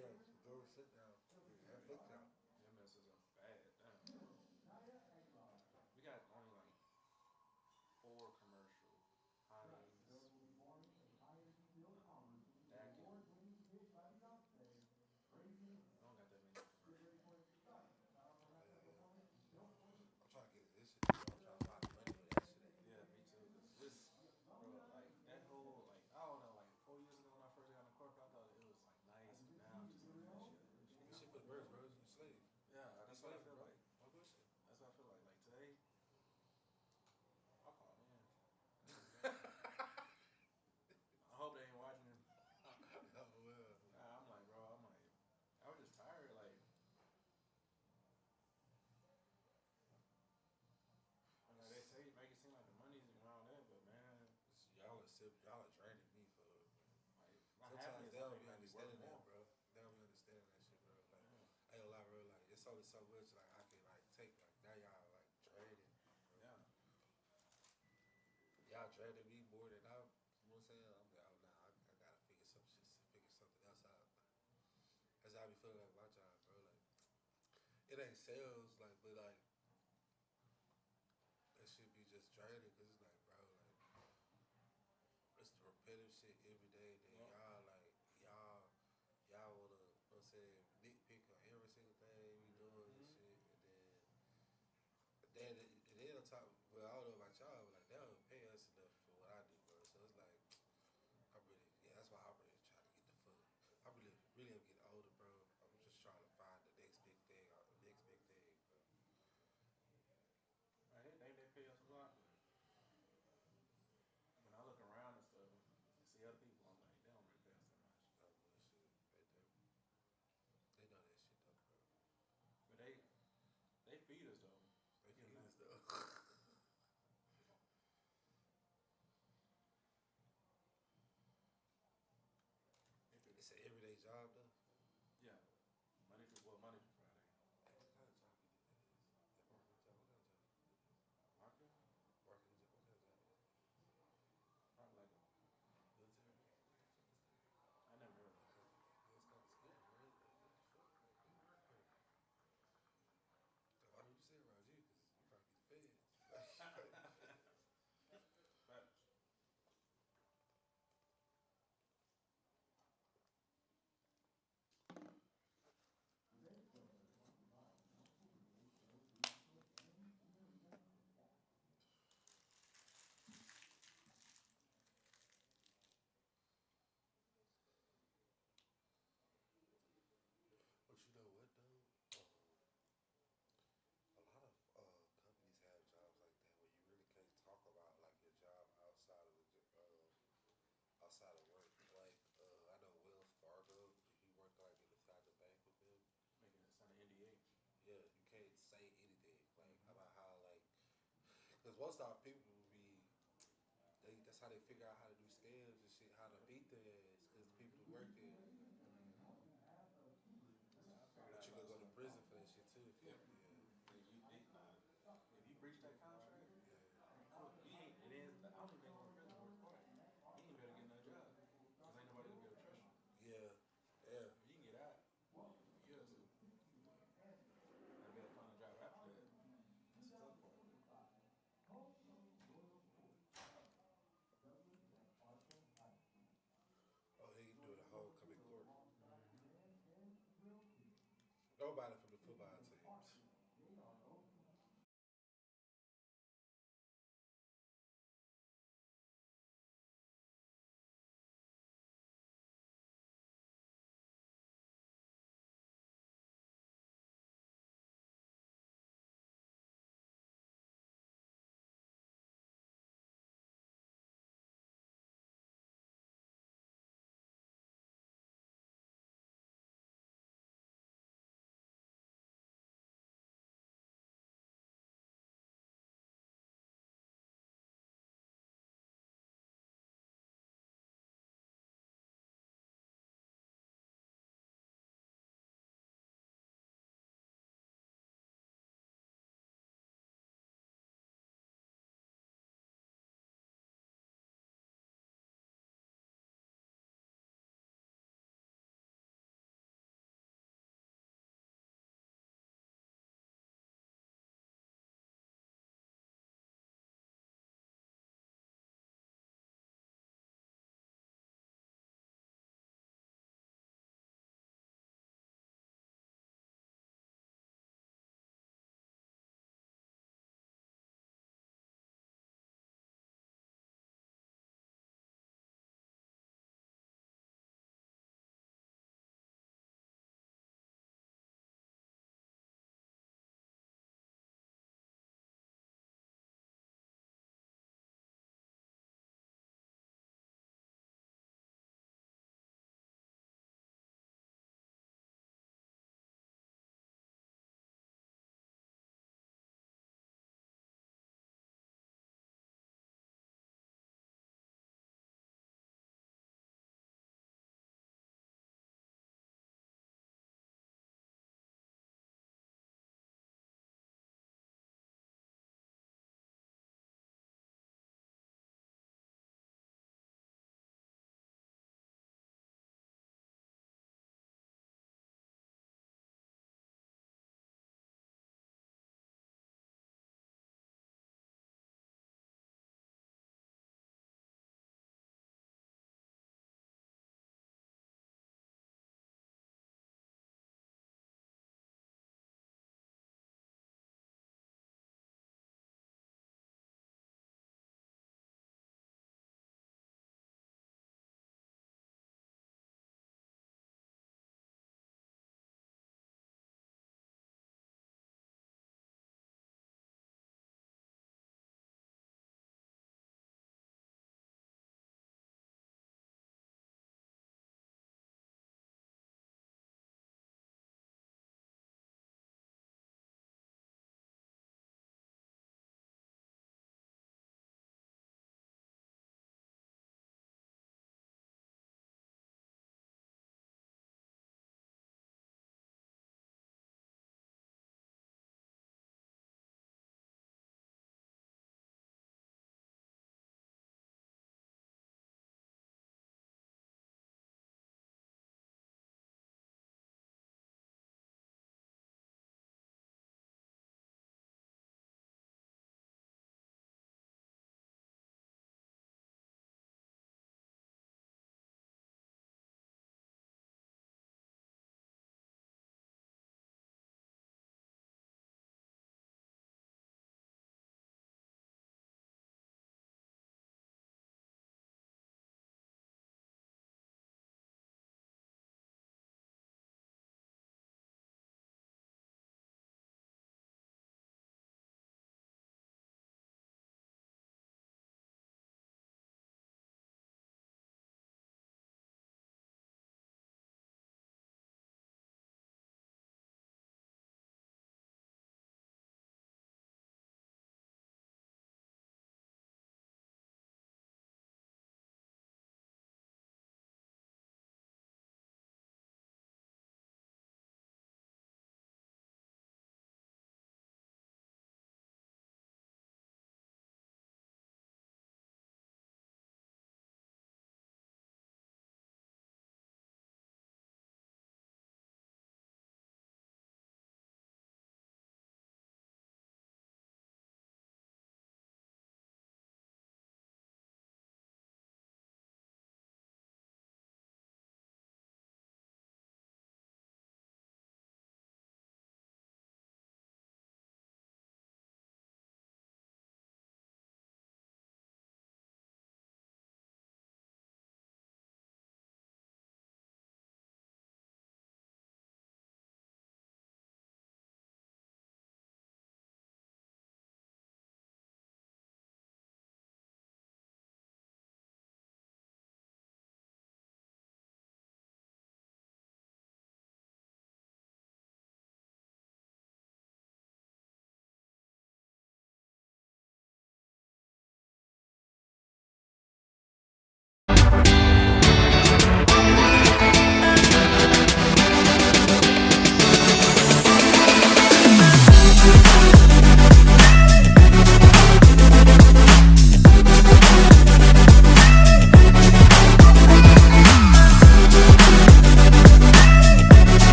Yeah, go sit down. Yeah, look down. That messes up bad. Damn. We got only like 4 commercial. Heinz, Dakin. I don't got that many commercials. I'm trying to get into this shit, bro. I'm trying to find the money for that shit. Yeah, me too. Cause this, bro, like that whole, like I don't know, like 4 years ago when I first got in the corporate, I thought it was like nice, but now I'm just like, This this shit shit for the kind of birds, boring. bro. You slave. Yeah, You that's what I slave, feel bro. like. No bullshit. That's what I feel like. Like today, I'll call in. I hope they ain't watching him. Oh, well. Nah, I'm like, bro, I'm like, I was just tired. Like, and like they say, make it seem like the money's and all that, but man, Y'all are draining me for. like my Sometimes happiness they don't don't even be make me work understanding that, more. bro. They don't be understanding that shit, bro. Like, Yeah, I ain't gonna lie, bro. Like, it's only so much like I can like take. Like now y'all like draining, bro. yeah. Y'all draining me more than I'm. You know what I'm saying? I'm like, oh nah, I gotta figure some shit, figure something else out. That's how I be feeling like my job, bro. Like, it ain't sales, like, but like that shit be just draining because it's like, bro, like it's the repetitive shit every day that Yep. y'all wanna, you know what I'm saying, nitpick on every single thing we doing and Mm-hmm. shit, and then on top, well, I don't know about y'all, but like they don't pay us enough for what I do, bro. So it's like I'm really, yeah, that's why I'm really trying to get the foot. I really, really am getting older, bro. I'm just trying to find the next big thing, the next big thing, bro. Right, they think they pay us a lot, but when I look around and stuff and see other people, I'm like, they don't really pay us that much. No bullshit. They know that shit though, bro. But they feed us though. They We get feed that. us though. They feed us. It's an everyday job though. Yeah, Monday through Friday. Hey, what kind of job you think that is? That marketing job. What kind of job you think that is? Market, Marketing job. What kind of job is that? probably like a. Military? What the fuck is that? I never heard of it. Yeah, it's kind of scary, bro. Like, what the fuck? Like, who work there? Why don't you say around you? Because you probably be the feds. You probably be the feds. But But you know what though? A lot of companies have jobs like that where you really can't talk about like your job outside of outside of work. Like I know Wells Fargo. If you work like inside the bank with them, making it sound NDA. yeah, you can't say anything like Mm-hmm. about how like because most of our people will be. That's how they figure out how to do scams and shit, how to Yep. beat their ass, because the people who work there, Mm-hmm. That's how I figured but out you about gonna go to some. prison for that shit too. If you, Yep. Nah, if you breach that contract, yeah, you cook. You ain't. It is. I don't even think going to prison worth for it. You ain't better get another job, cause ain't nobody gonna be able to trust you. yeah, yeah. If you can get out a year or two, and be able to find a job after that, that's the tough part. Oh, he doing a homecoming court. Mm-hmm. Nobody from the football teams.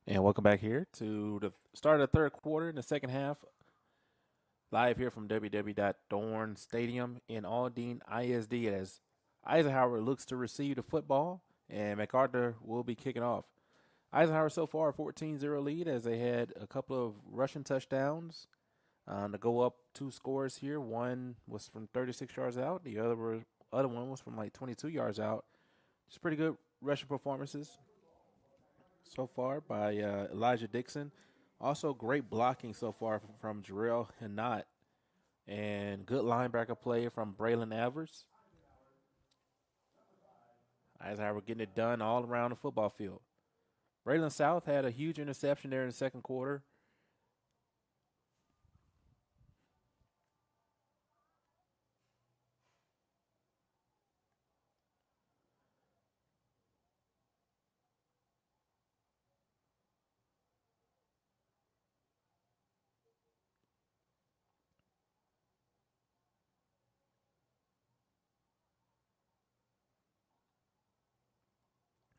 And welcome back here to the start of the third quarter in the second half. Live here from www.dorn Stadium in Aldine ISD as Eisenhower looks to receive the football and MacArthur will be kicking off. Eisenhower so far a 14-0 lead as they had a couple of rushing touchdowns to go up 2 scores here. One was from 36 yards out. The other one was from like 22 yards out. Just pretty good rushing performances so far by Elijah Dixon. Also, great blocking so far from Jarrell Hanot. And good linebacker play from Braylon Evers. Eisenhower getting it done all around the football field. Braylon South had a huge interception there in the second quarter.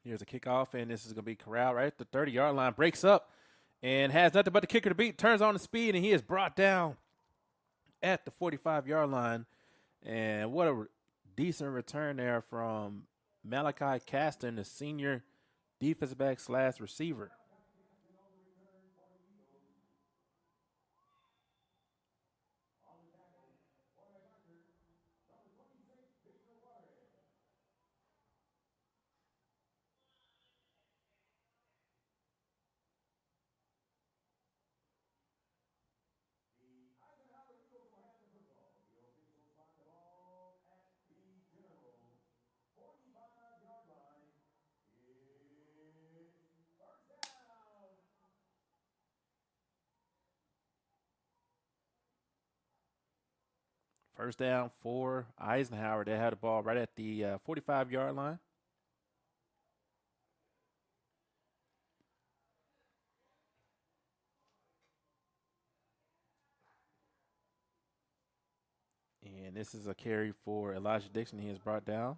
Here's a kickoff, and this is going to be corralled right at the 30-yard line. Breaks up and has nothing but the kicker to beat. Turns on the speed, and he is brought down at the 45-yard line. And what a decent return there from Malachi Caston, the senior defensive back / receiver. First down for Eisenhower. They had the ball right at the 45-yard line. And this is a carry for Elijah Dixon. He is brought down.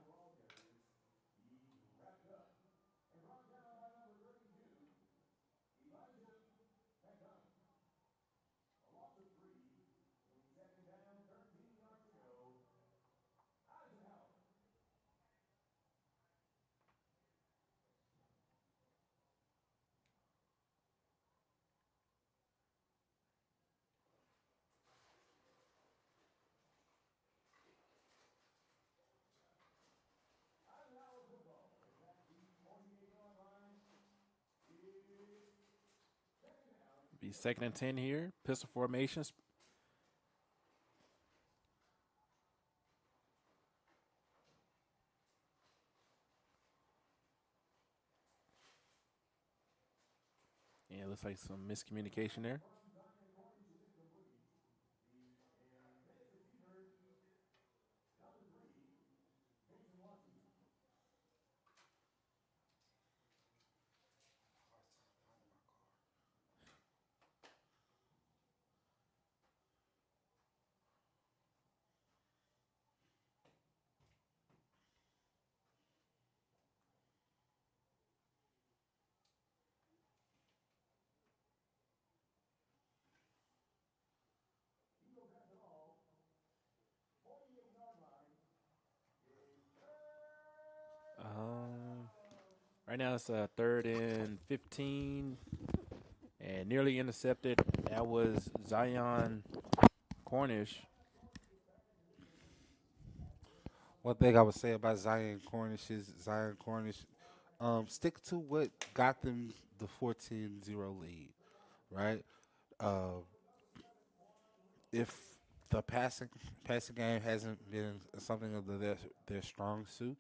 Be 2nd and 10 here. Pistol formations. Yeah, looks like some miscommunication there. Right now it's a 3rd and 15 and nearly intercepted. That was Zion Cornish. One thing I would say about Zion Cornish is stick to what got them the 14-0 lead, right? Uh, if the passing game hasn't been something of their strong suit,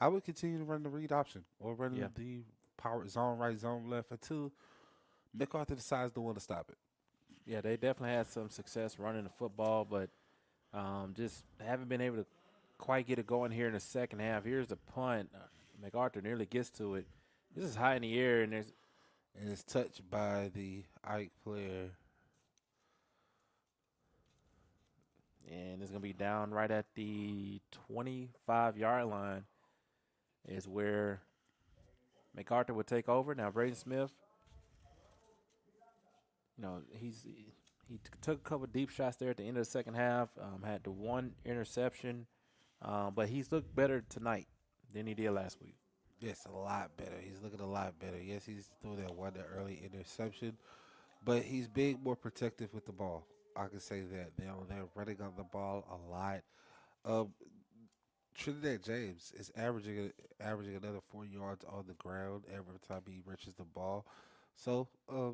I would continue to run the read option or run Yeah. the power zone right, zone left until MacArthur decides to want to stop it. Yeah, they definitely had some success running the football, but just haven't been able to quite get it going here in the second half. Here's the punt. MacArthur nearly gets to it. This is high in the air, and it's touched by the Ike player. And it's going to be down right at the 25-yard line is where MacArthur would take over. Now, Braden Smith Took a couple deep shots there at the end of the second half. Had the one interception, but he's looked better tonight than he did last week. Yes, a lot better. He's looking a lot better. Yes, he's threw that early interception, but he's being more protective with the ball. I can say that. They're running on the ball a lot. Um, Trinidad James is averaging another 4 yards on the ground every time he reaches the ball. So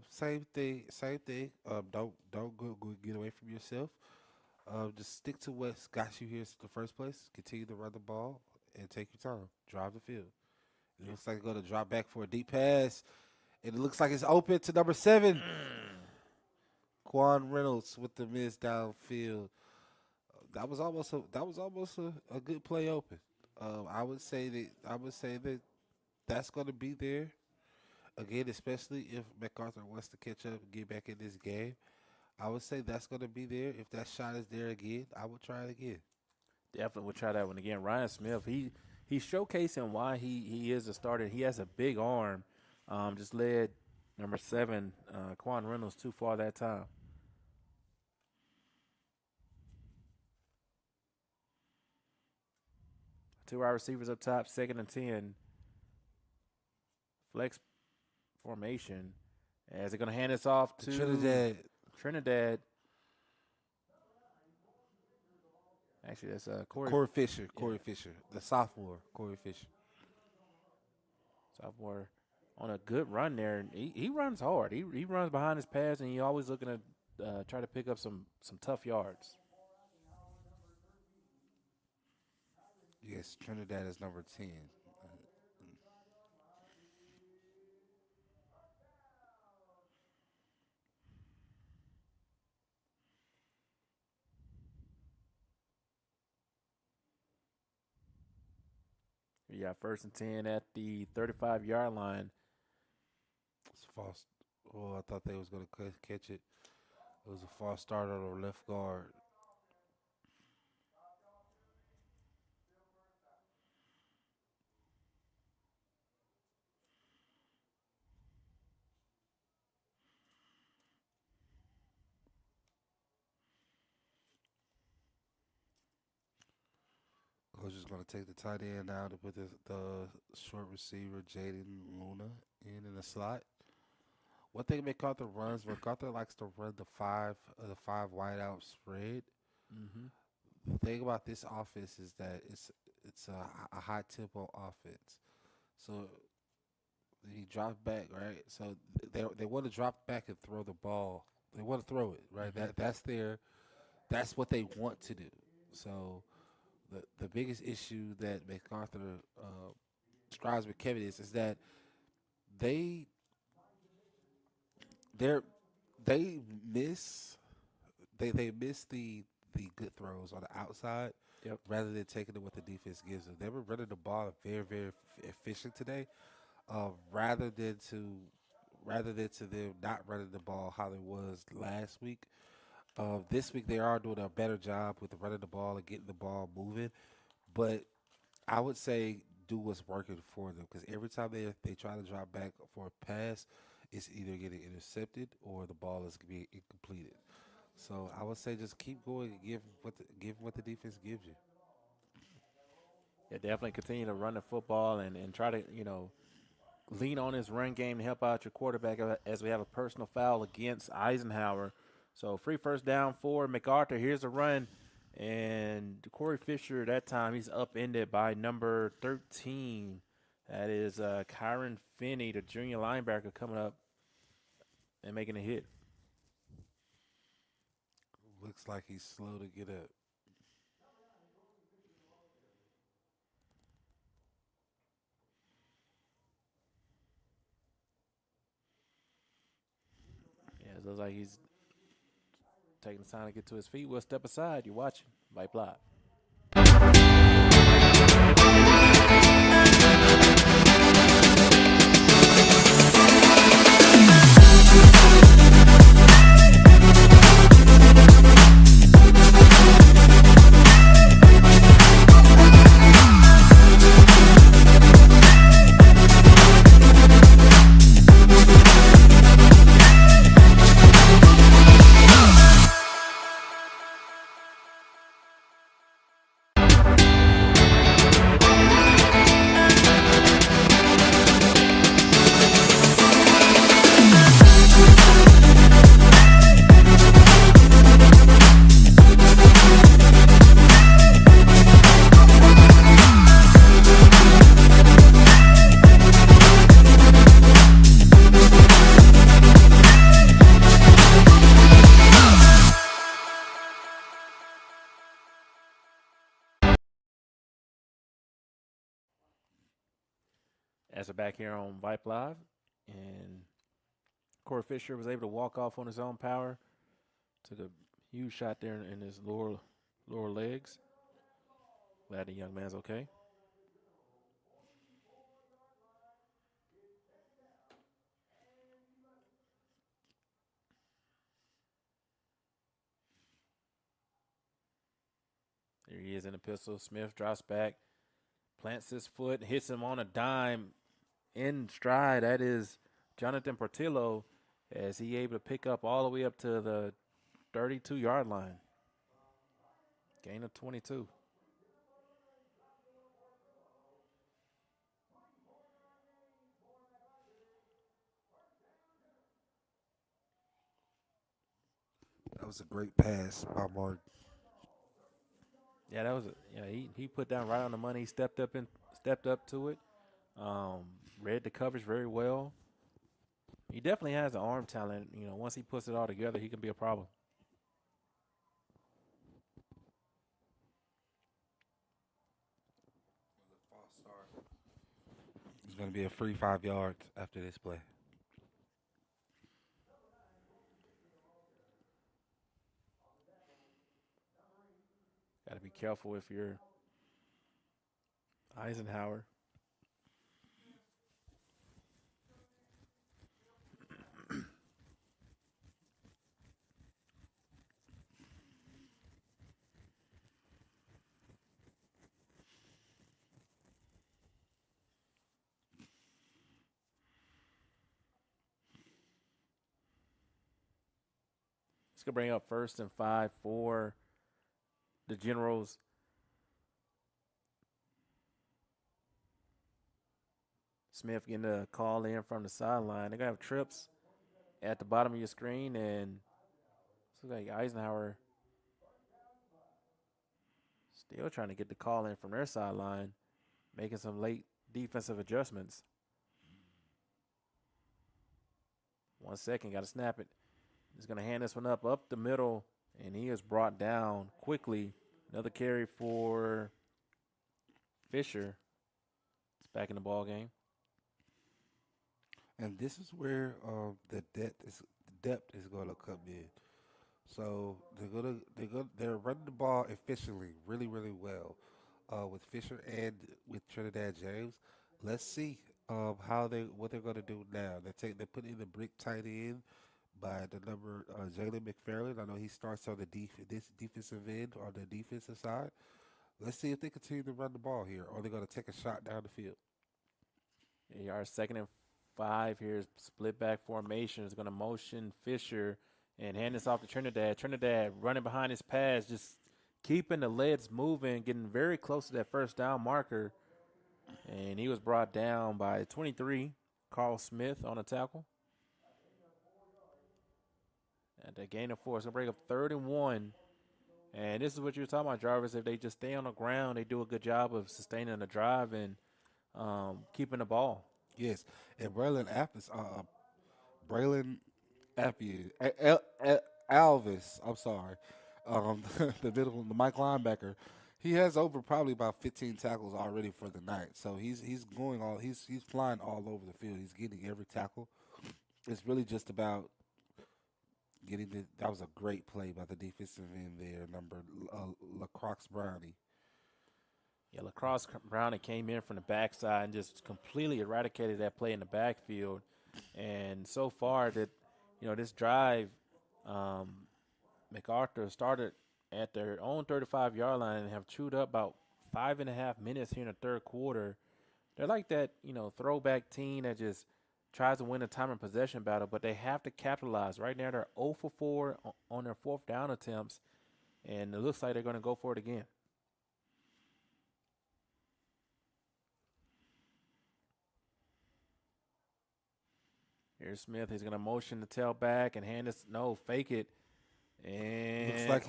same thing, same thing. Don't go get away from yourself. Just stick to what's got you here in the first place. Continue to run the ball and take your time. Drive the field. It looks like it's going to drop back for a deep pass, and it looks like it's open to number 7, Quan Reynolds with the miss downfield. That was almost a good play open. I would say that that's going to be there again, especially if MacArthur wants to catch up and get back in this game. I would say that's going to be there. If that shot is there again, I would try it again. Definitely would try that one again. Ryan Smith, he's showcasing why he is a starter. He has a big arm. Just led number 7, Quan Reynolds, too far that time. Two wide receivers up top, 2nd and 10. Flex formation. As they're going to hand this off to Trinidad. Actually, that's Corey Fisher. Corey Fisher, the sophomore. Corey Fisher. Sophomore on a good run there. He runs hard. He runs behind his pass, and he's always looking to try to pick up some tough yards. Yes, Trinidad is number 10. You got 1st and 10 at the 35-yard line. It's false. Oh, I thought they was going to catch it. It was a false start on the left guard. Coach is going to take the tight end out to put the short receiver, Jaden Luna, in the slot. One thing MacArthur runs, MacArthur likes to run the five wideout spread. Mm-hmm. The thing about this offense is that it's a high tempo offense. So he drops back, right? So they want to drop back and throw the ball. They want to throw it, right? Mm-hmm. That's what they want to do. So the biggest issue that MacArthur strives with Kevin is that they miss the good throws on the outside. Yep. Rather than taking it what the defense gives them. They were running the ball very, very efficient today. Rather than to them not running the ball how it was last week. This week they are doing a better job with running the ball and getting the ball moving. But I would say do what's working for them, because every time they try to drop back for a pass, it's either getting intercepted or the ball is being incompleted. So I would say just keep going and give what the defense gives you. Yeah, definitely continue to run the football and try to, lean on his run game to help out your quarterback as we have a personal foul against Eisenhower. So free 1st down for MacArthur. Here's a run. And Corey Fisher, that time, he's upended by number 13. That is Kyron Finney, the junior linebacker, coming up and making a hit. Looks like he's slow to get up. Yeah, it looks like he's taking the time to get to his feet. We'll step aside. You're watching Vype Live. as we're back here on Vype Live, and Corey Fisher was able to walk off on his own power. Took a huge shot there in his lower legs. Glad the young man's okay. There he is in the pistol. Smith drops back, plants his foot, hits him on a dime in stride. That is Jonathan Portillo, as he able to pick up all the way up to the 32-yard line. Gain of 22. That was a great pass by Mark. Yeah, that was he put down right on the money. He stepped up to it. Um, Read the coverage very well. He definitely has the arm talent. Once he puts it all together, he can be a problem. It's going to be a free 5 yards after this play. Got to be careful if you're Eisenhower. It's going to bring up 1st and 5 for the Generals. Smith getting a call in from the sideline. They're going to have trips at the bottom of your screen, and it looks like Eisenhower still trying to get the call in from their sideline, making some late defensive adjustments. 1 second, got to snap it. He's going to hand this one up the middle, and he is brought down quickly. Another carry for Fisher. It's back in the ball game. And this is where the depth is going to come in. So they're running the ball efficiently, really, really well, with Fisher and with Trinidad James. Let's see what they're going to do now. They put in the brick tight end by the number Jalen McFarland. I know he starts on this defensive end on the defensive side. Let's see if they continue to run the ball here, or they're going to take a shot down the field. Our 2nd and 5 here is split back formation. Is going to motion Fisher and hand this off to Trinidad. Trinidad running behind his pass, just keeping the legs moving, getting very close to that first down marker. And he was brought down by 23, Carl Smith on a tackle. At the gain of 4, it's going to bring up 3rd and 1. And this is what you were talking about, Jarvis. If they just stay on the ground, they do a good job of sustaining the drive and keeping the ball. Yes, and Braylon Alvis, I'm sorry, the Mike linebacker, he has over probably about 15 tackles already for the night. So he's flying all over the field. He's getting every tackle. It's really just about that was a great play by the defensive end there, number Lacroix Brownie. Yeah, Lacrosse Brownie came in from the backside and just completely eradicated that play in the backfield. And so far this drive, MacArthur started at their own 35-yard line and have chewed up about 5.5 minutes here in the 3rd quarter. They're like that, throwback team that just tries to win a time and possession battle, but they have to capitalize. Right now they're 0 for 4 on their 4th down attempts, and it looks like they're going to go for it again. Here's Smith. He's going to motion the tailback and fake it. And looks like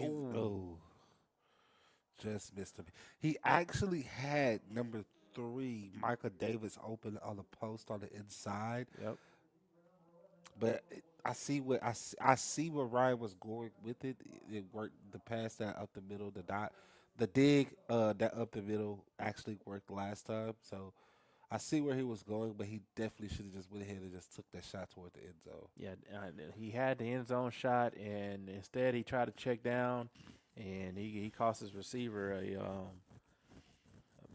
just missed him. He actually had number 3, Michael Davis, open on the post on the inside. Yep. But I see where Ryan was going with it. It worked. The pass that up the middle, the dig that up the middle actually worked last time. So I see where he was going, but he definitely should have just went ahead and just took that shot toward the end zone. Yeah, he had the end zone shot, and instead he tried to check down, and he cost his receiver a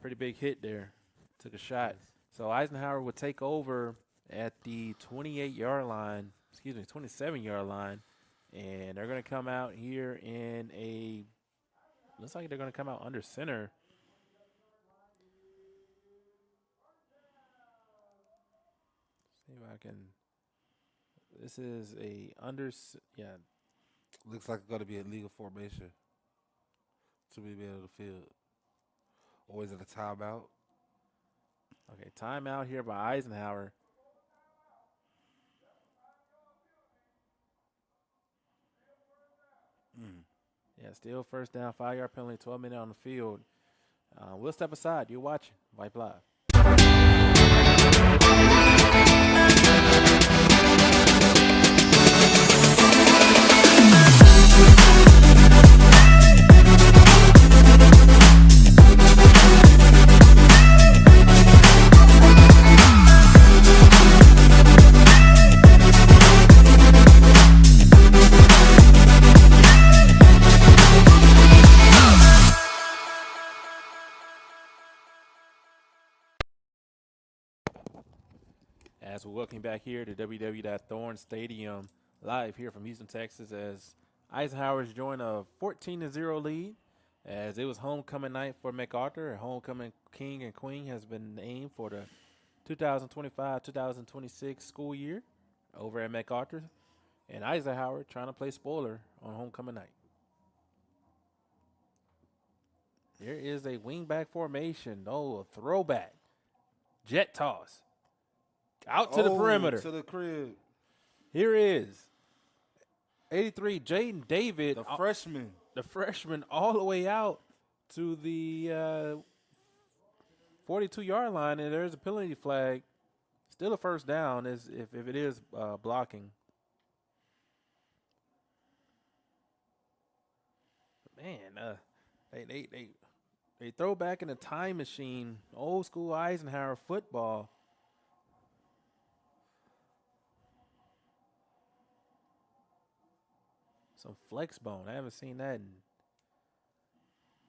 pretty big hit there. Took a shot. So Eisenhower would take over at the 28-yard line, 27-yard line, and they're going to come out here in looks like they're going to come out under center. See if I can. This is Looks like it's going to be a legal formation to be middle of the field. Or is it a timeout? Okay, timeout here by Eisenhower. Yeah, still first down, 5-yard penalty, 12 minutes on the field. We'll step aside. You're watching Vype Live. As we're welcoming back here to www.thorn Stadium, live here from Houston, Texas, as Eisenhower's joined a 14-0 lead, as it was homecoming night for MacArthur. Homecoming king and queen has been named for the 2025-2026 school year over at MacArthur, and Eisenhower trying to play spoiler on homecoming night. There is a wingback formation. Oh, a throwback. Jet toss. Out to the perimeter. To the crib. Here is 83, Jaden David. The freshman. The freshman all the way out to the 42-yard line, and there's a penalty flag. Still a first down if it is blocking. Man, they throw back in a time machine, old school Eisenhower football. Some flex bone. I haven't seen that in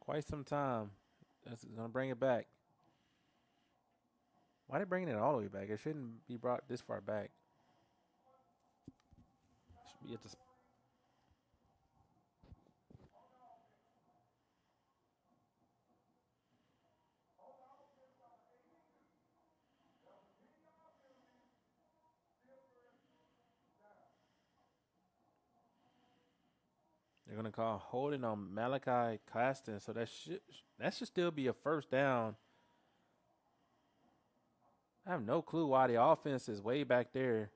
quite some time. That's going to bring it back. Why are they bringing it all the way back? It shouldn't be brought this far back. Should be at the They're going to call holding on Malachi Claston, so that should still be a first down. I have no clue why the offense is way back there.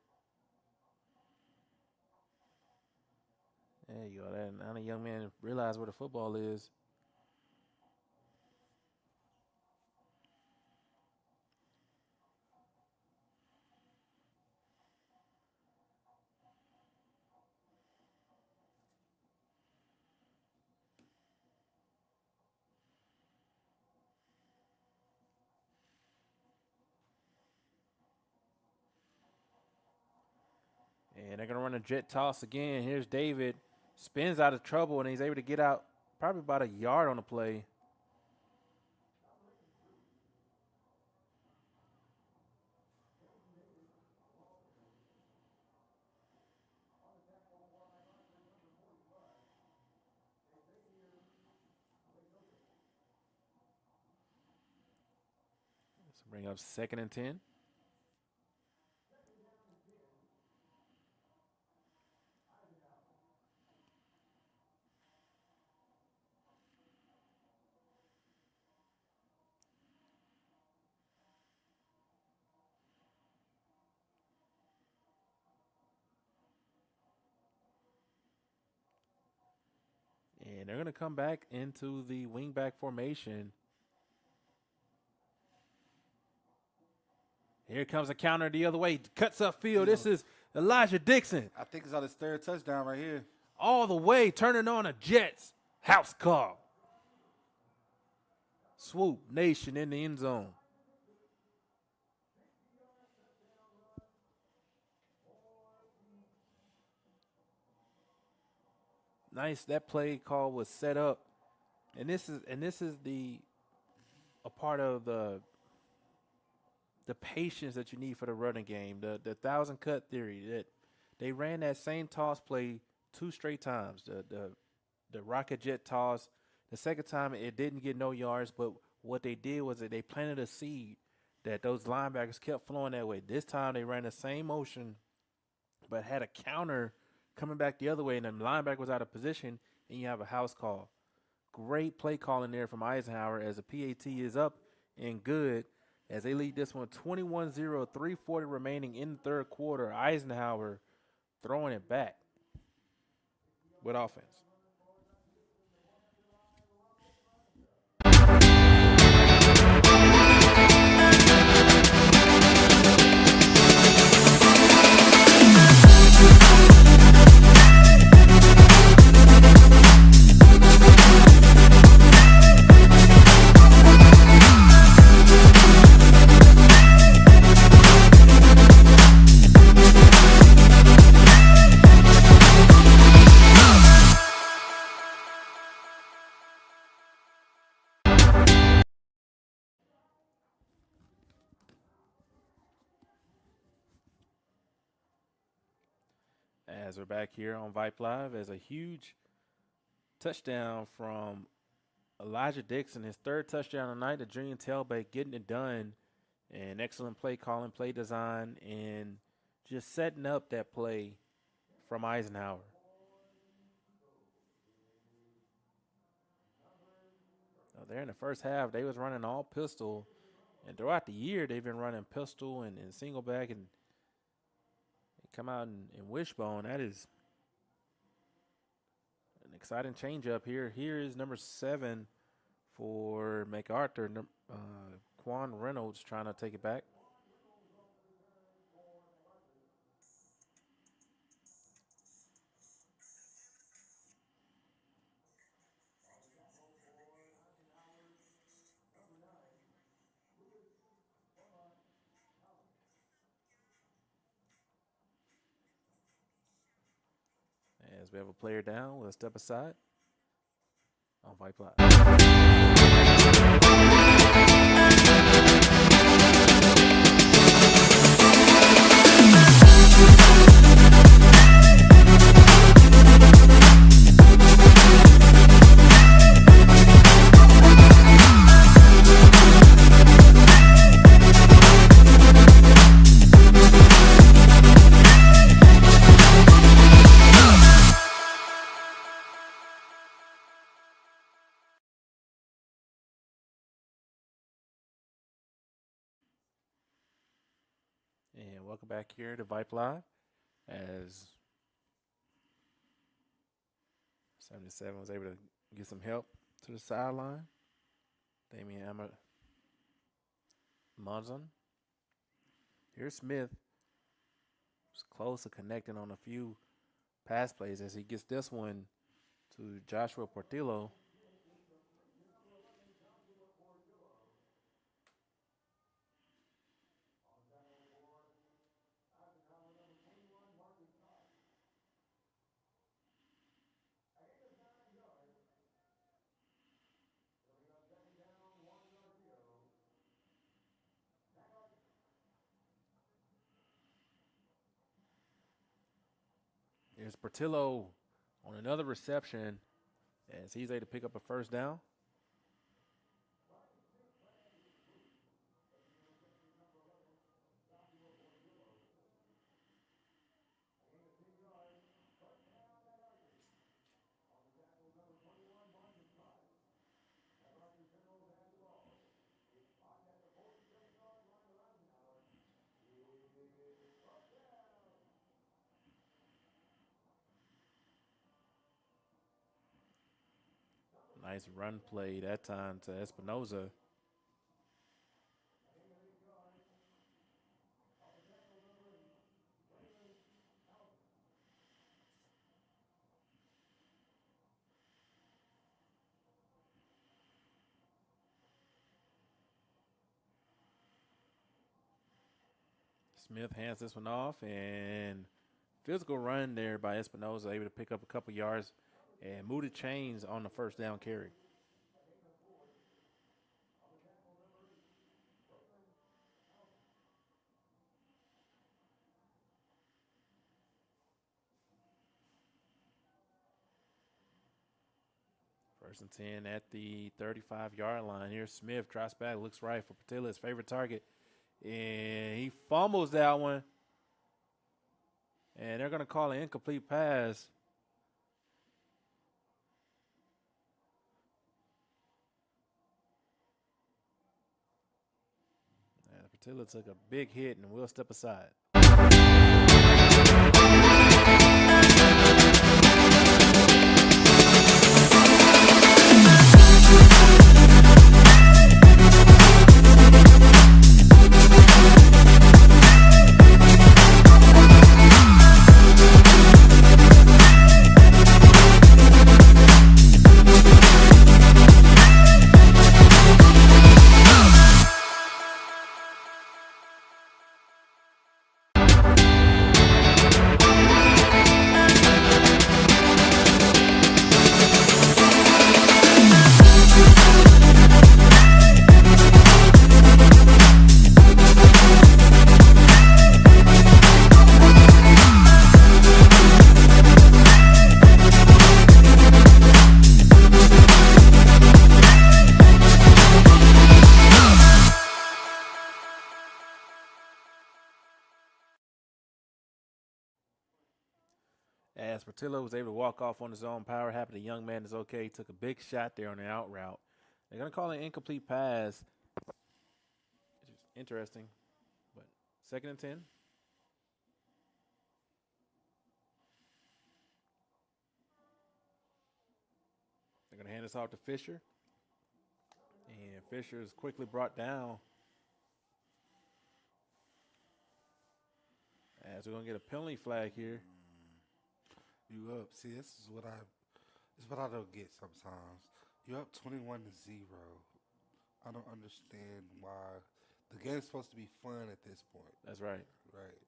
There you go. Now the young man realize where the football is. And they're going to run a jet toss again. Here's David. Spins out of trouble, and he's able to get out probably about a yard on the play. Let's bring up 2nd and 10. And they're going to come back into the wingback formation. Here comes a counter the other way. Cuts up field. This is Elijah Dixon. I think it's on his 3rd touchdown right here. All the way, turning on a Jets house call. Swoop Nation in the end zone. nice. That play call was set up, and this is the a part of the patience that you need for the running game. The thousand cut theory that they ran that same toss play two straight times. The rocket jet toss. The second time it didn't get no yards, but what they did was that they planted a seed that those linebackers kept flowing that way. This time they ran the same motion, but had a counter coming back the other way, and the linebacker was out of position, and you have a house call. Great play calling there from Eisenhower as the PAT is up and good as they lead this one 21-0, 3:40 remaining in the third quarter. Eisenhower throwing it back with offense. As we're back here on Vype Live, as a huge touchdown from Elijah Dixon, his third touchdown tonight, the junior tailback getting it done, and excellent play calling, play design, and just setting up that play from Eisenhower. There in the first half, they was running all pistol, and throughout the year, they've been running pistol and single back and come out in wishbone. That is an exciting change up here. Here is number 7 for MacArthur, Quan Reynolds trying to take it back. As we have a player down, we'll step aside on Vype Live. And welcome back here to Vype Live as 77 was able to get some help to the sideline. Damian Monzon. Here's Smith. Was close to connecting on a few pass plays as he gets this one to Joshua Portillo. Here's Portillo on another reception as he's able to pick up a first down. Nice run play that time to Espinoza. Smith hands this one off, and physical run there by Espinoza, able to pick up a couple yards and move the chains on the first down carry. First and 10 at the 35-yard line. Here, Smith drops back, looks right for Patilla, his favorite target. And he fumbles that one. And they're going to call an incomplete pass. And Patilla took a big hit and will step aside. As Portillo was able to walk off on his own power, happy the young man is okay. He took a big shot there on the out route. They're going to call it an incomplete pass. Which is interesting. But 2nd and 10. They're going to hand this off to Fisher. And Fisher is quickly brought down. As we're going to get a penalty flag here. You up? See, this is what I don't get sometimes. You're up 21-0. I don't understand why the game's supposed to be fun at this point. That's right. Right.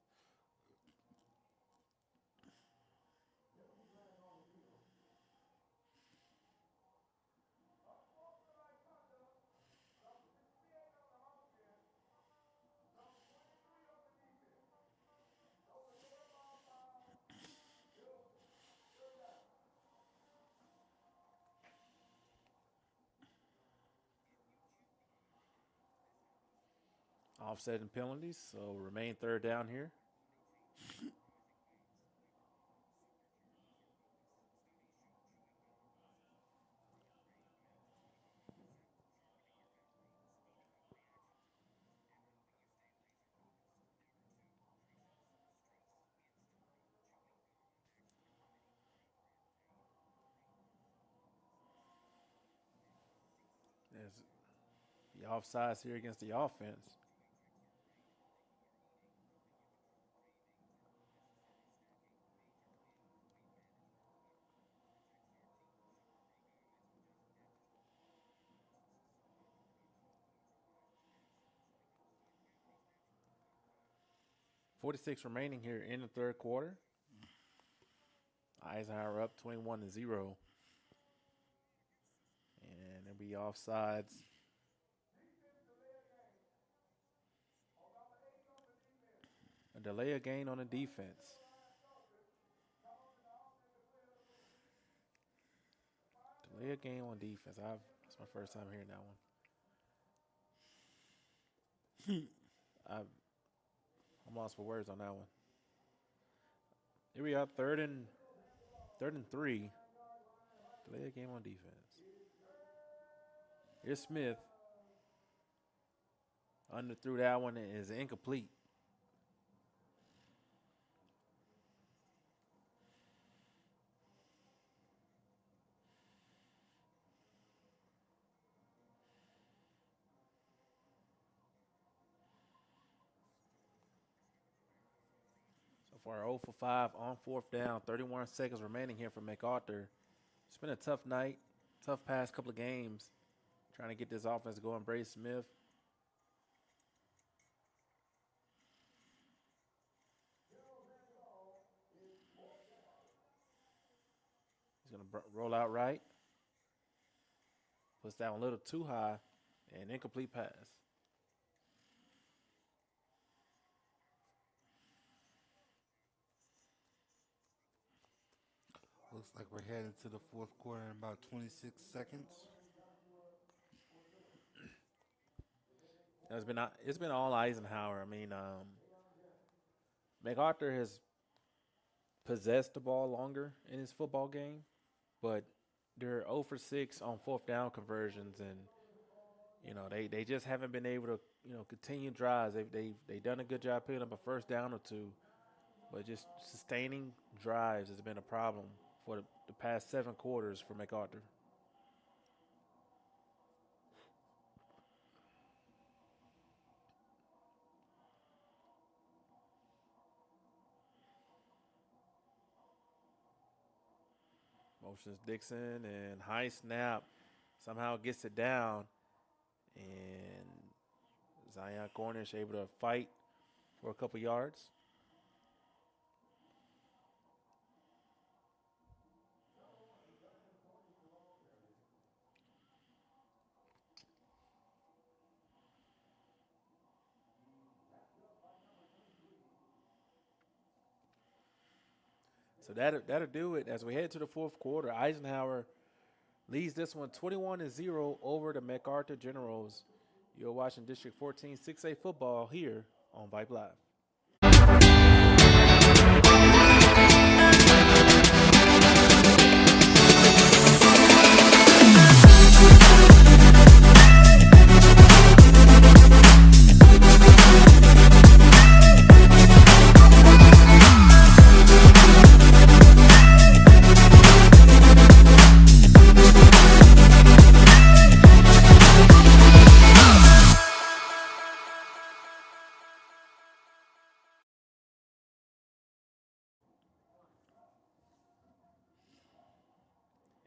Offsetting penalties, so remain 3rd down here. There's the offsides here against the offense. .46 remaining here in the 3rd quarter. Eisenhower up 21-0. And there'll be offsides. A delay of game on the defense. Delay a game on defense. That's my first time hearing that one. I'm lost for words on that one. Here we are, 3rd and 3. Delay a game on defense. Here's Smith. Underthrew that one and is incomplete. For 0 for 5 on 4th down, 31 seconds remaining here for MacArthur. It's been a tough night, tough past couple of games, trying to get this offense going. Brace Smith. He's going to roll out right. Puts that one a little too high. And incomplete pass. Looks like we're heading to the fourth quarter in about 26 seconds. It's been all Eisenhower. I mean, MacArthur has possessed the ball longer in his football game, but they're 0 for 6 on fourth down conversions, and they just haven't been able to continue drives. They've done a good job picking up a first down or two, but just sustaining drives has been a problem for the past 7 quarters for MacArthur. Motions Dixon and high snap somehow gets it down, and Zion Cornish able to fight for a couple yards. So that'll do it as we head to the fourth quarter. Eisenhower leads this one 21-0 over the MacArthur Generals. You're watching District 14 6A football here on Vype Live.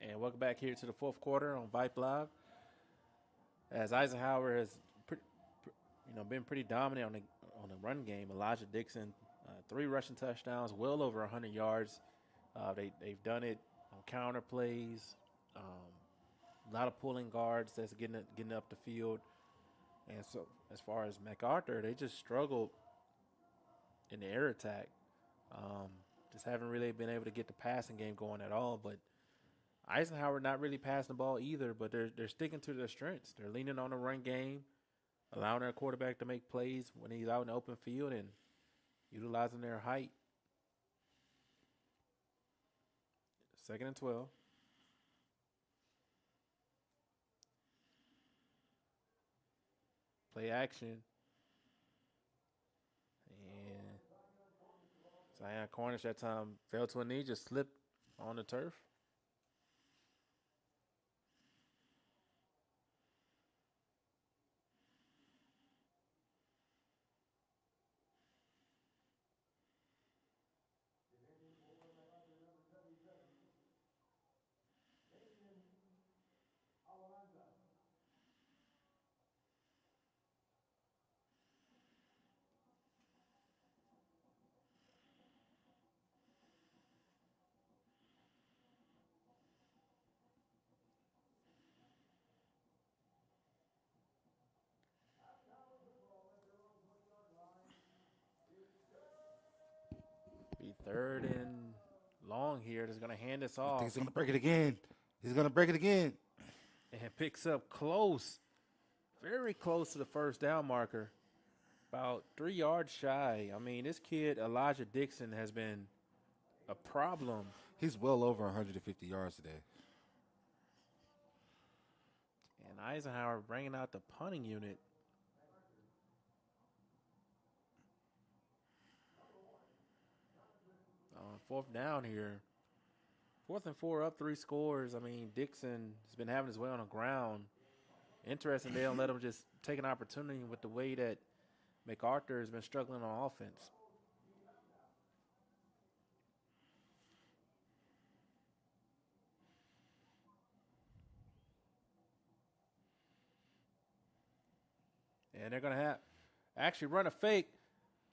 And welcome back here to the fourth quarter on Vype Live. As Eisenhower has been pretty dominant on the run game. Elijah Dixon, 3 rushing touchdowns, well over 100 yards. They've done it on counter plays, a lot of pulling guards that's getting up the field. And so as far as MacArthur, they just struggled in the air attack. Just haven't really been able to get the passing game going at all. But Eisenhower not really passing the ball either, but they're sticking to their strengths. They're leaning on the run game, allowing their quarterback to make plays when he's out in the open field and utilizing their height. 2nd and 12. Play action. And Zion Cornish that time fell to a knee, just slipped on the turf. Be 3rd and long here. Just going to hand this off. He's going to break it again. He's going to break it again. And picks up close, very close to the first down marker, about 3 yards shy. I mean, this kid, Elijah Dixon, has been a problem. He's well over 150 yards today. And Eisenhower bringing out the punting unit. On 4th down here. 4th and 4, up 3 scores. I mean, Dixon has been having his way on the ground. Interesting, they don't let him just take an opportunity with the way that MacArthur has been struggling on offense. And they're going to actually run a fake.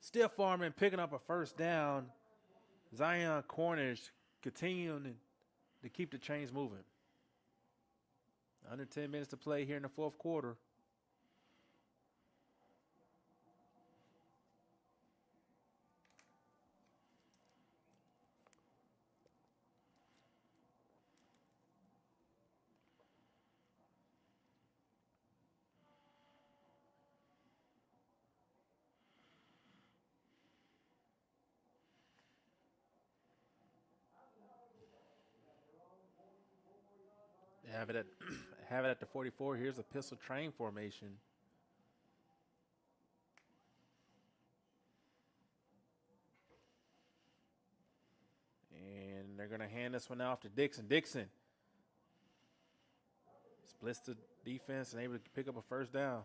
Stiff arming, picking up a first down. Zion Cornish continuing to keep the chains moving. Under 10 minutes to play here in the fourth quarter. Have it at have it at the 44. Here's a pistol train formation. And they're going to hand this one off to Dixon. Dixon splits the defense and able to pick up a first down.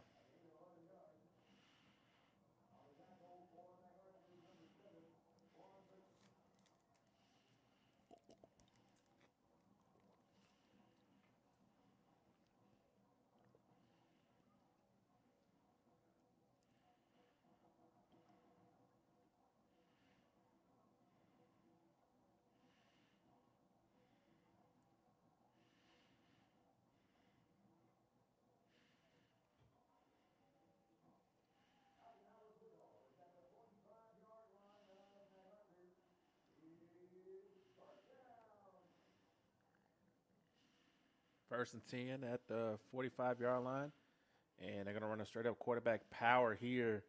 First and 10 at the 45-yard line. And they're going to run a straight-up quarterback power here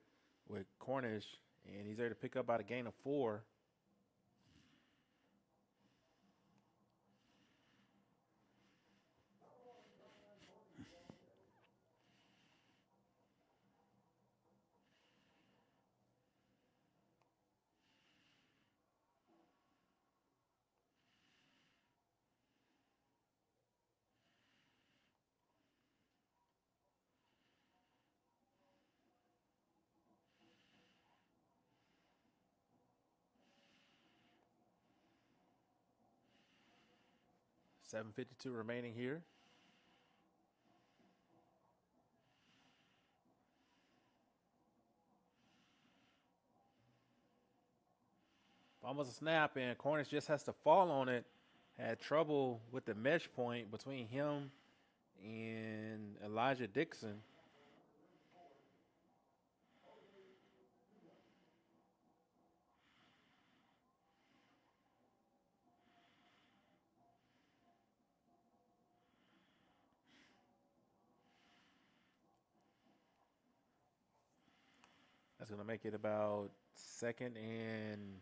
with Cornish. And he's there to pick up about a gain of 4. $7:52 remaining here. Almost a snap, and Cornish just has to fall on it. Had trouble with the mesh point between him and Elijah Dixon. That's going to make it about second and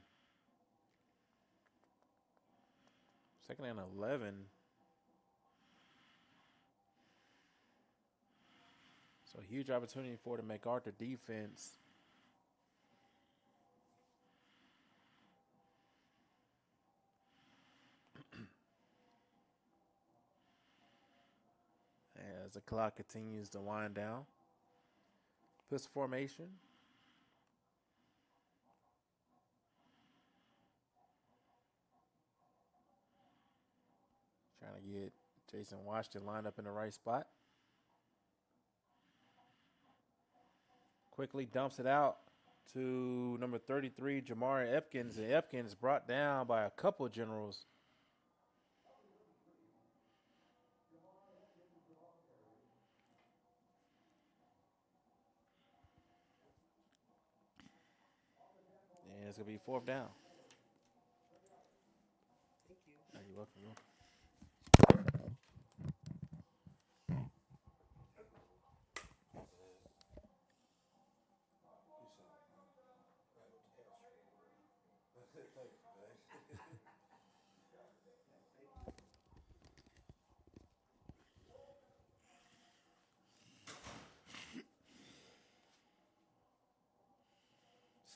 11. So a huge opportunity for the MacArthur defense. As the clock continues to wind down. Pistol formation. Trying to get Jason Washington lined up in the right spot. Quickly dumps it out to number 33, Jamari Epkins. And Epkins brought down by a couple generals. And it's going to be fourth down. Thank you. You're welcome.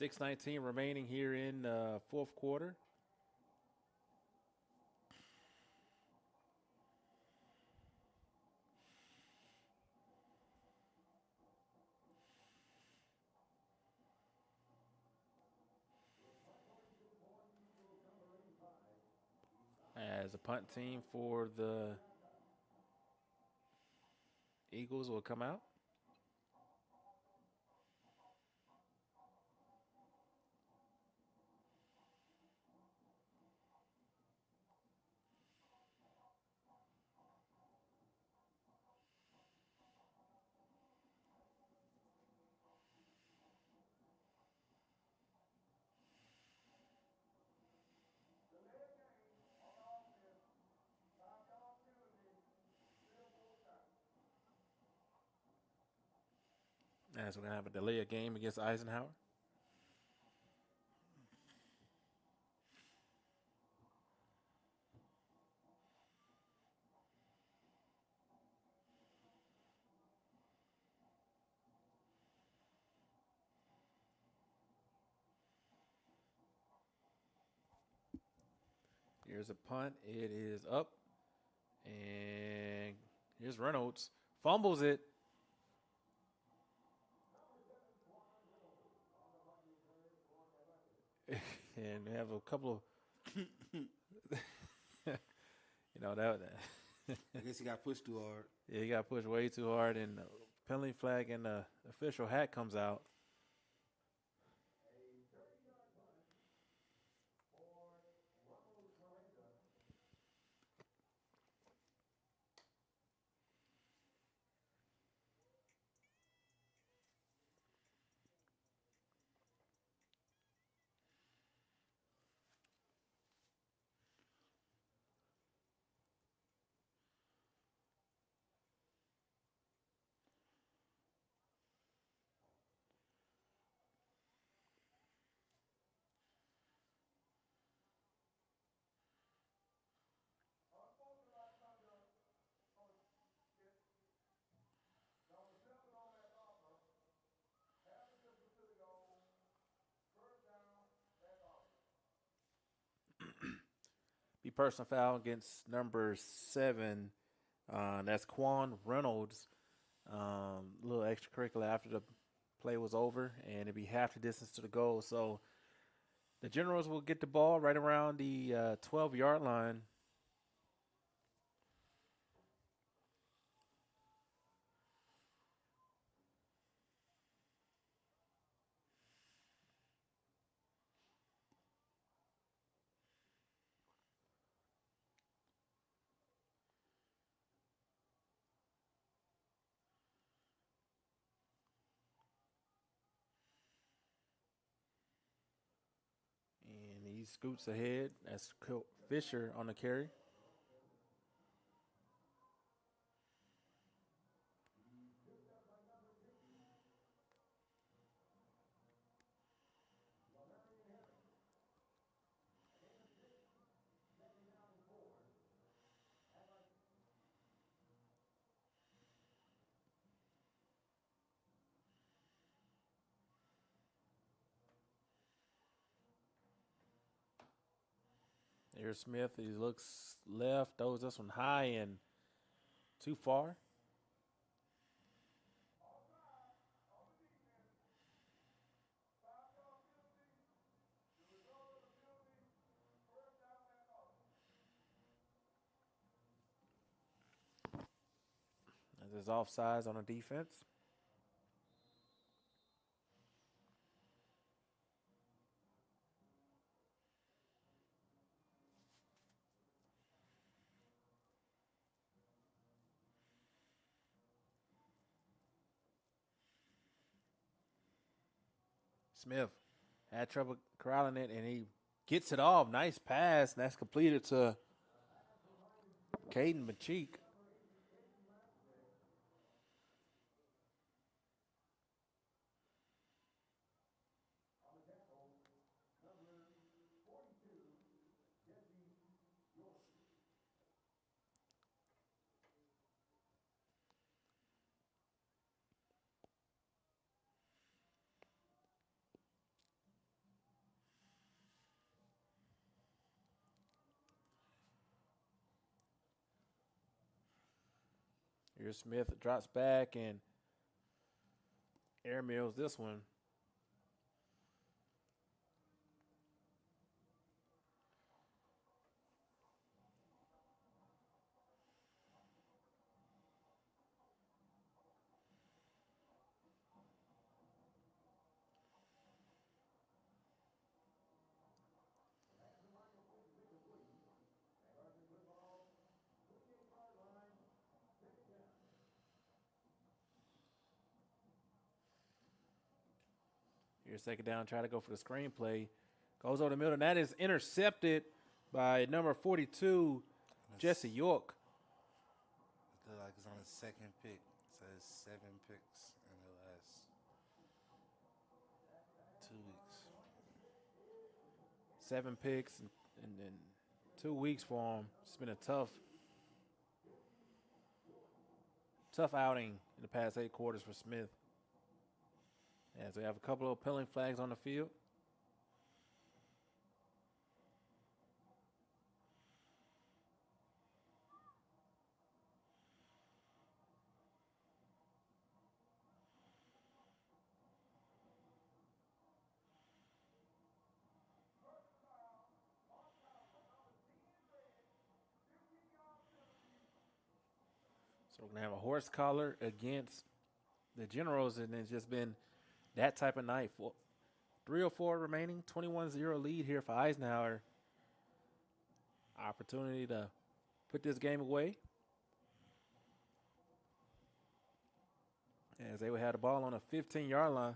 $6:19 remaining here in fourth quarter. As a punt team for the Eagles will come out. As we're going to have a delay of game against Eisenhower. Here's a punt. It is up. And here's Reynolds. Fumbles it. And we have a couple of, that. I guess he got pushed too hard. Yeah, he got pushed way too hard, and the penalty flag and the official hat comes out. Be personal foul against number 7. That's Quan Reynolds. A little extracurricular after the play was over, and it'd be half the distance to the goal. So the Generals will get the ball right around the 12-yard line. And he scoots ahead. That's Fisher on the carry. Here's Smith. He looks left, throws this one high and too far. There's offsides on the defense. Smith had trouble corralling it, and he gets it off. Nice pass. And that's completed to Caden Macheek. Here's Smith. It drops back and air mails this one. Here's second down, try to go for the screenplay. Goes over the middle, and that is intercepted by number 42, Jesse York. It looks like it's on his second pick. It says 7 picks in the last 7 picks and then 2 weeks for him. It's been a tough outing in the past 8 quarters for Smith. As we have a couple of penalty flags on the field. So we're going to have a horse collar against the Generals, and it's just been that type of night. 3:04 remaining, 21-0 lead here for Eisenhower. Opportunity to put this game away. As they would have the ball on a 15-yard line.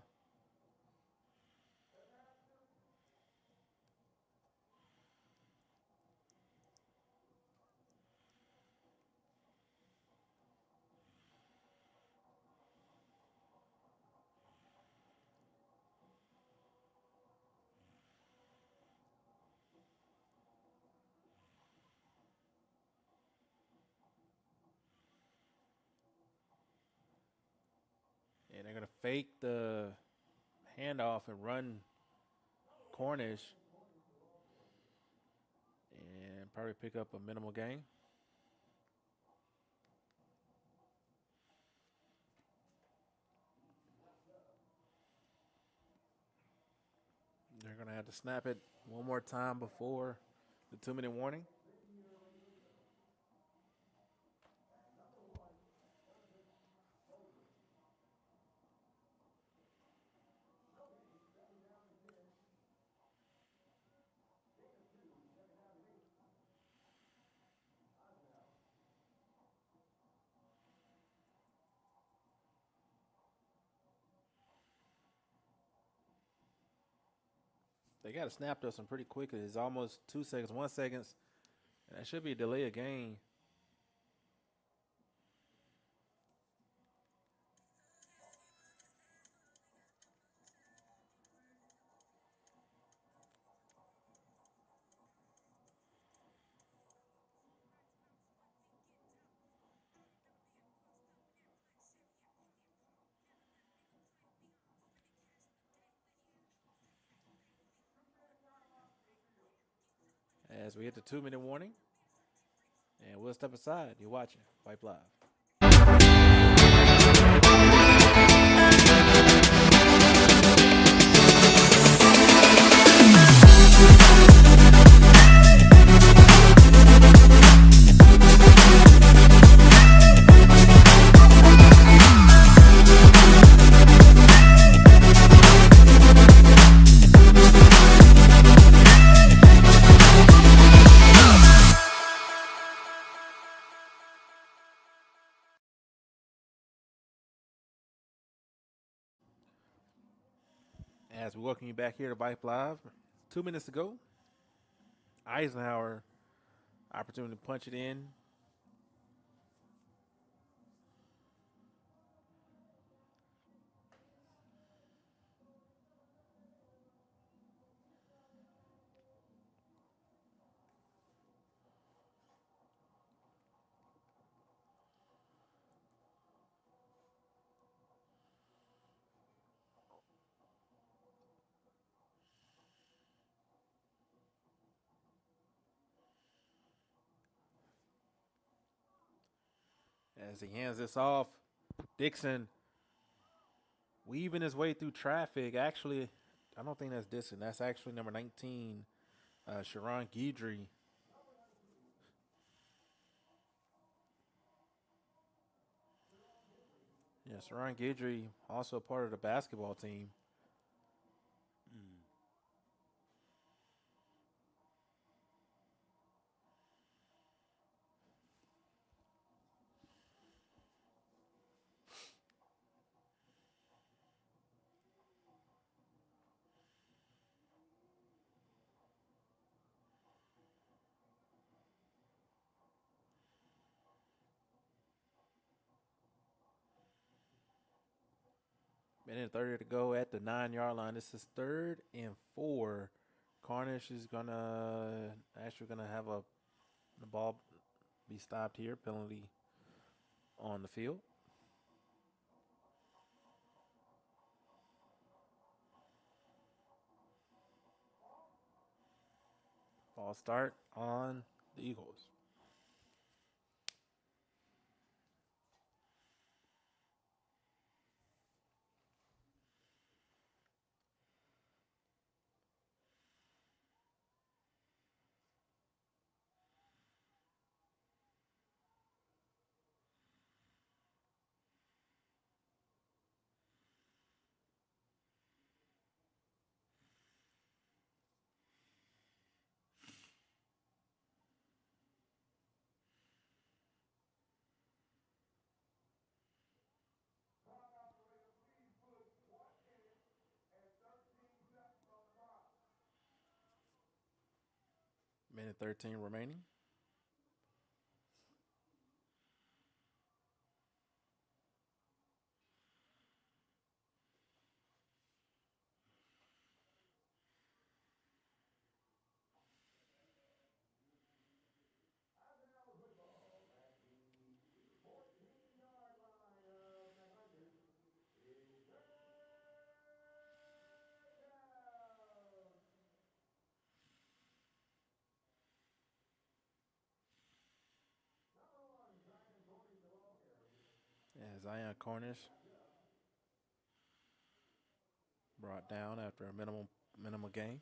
And they're going to fake the handoff and run Cornish and probably pick up a minimal gain. They're going to have to snap it one more time before the 2-minute warning. They got to snap this one pretty quickly. It's almost 2 seconds, 1 second. And that should be a delay of game. As we hit the 2-minute warning. And we'll step aside. You're watching Vype Live. As we welcome you back here to Vype Live, 2 minutes to go. Eisenhower, opportunity to punch it in. As he hands this off, Dixon weaving his way through traffic. Actually, I don't think that's Dixon. That's actually number 19, Sharon Guidry. Yeah, Sharon Guidry, also a part of the basketball team. Minute 30 to go at the 9-yard line. This is 3rd and 4. Cornish is gonna have the ball be stopped here. Penalty on the field. Ball start on the Eagles. Minute 13 remaining. Yeah, Zion Cornish brought down after a minimal gain.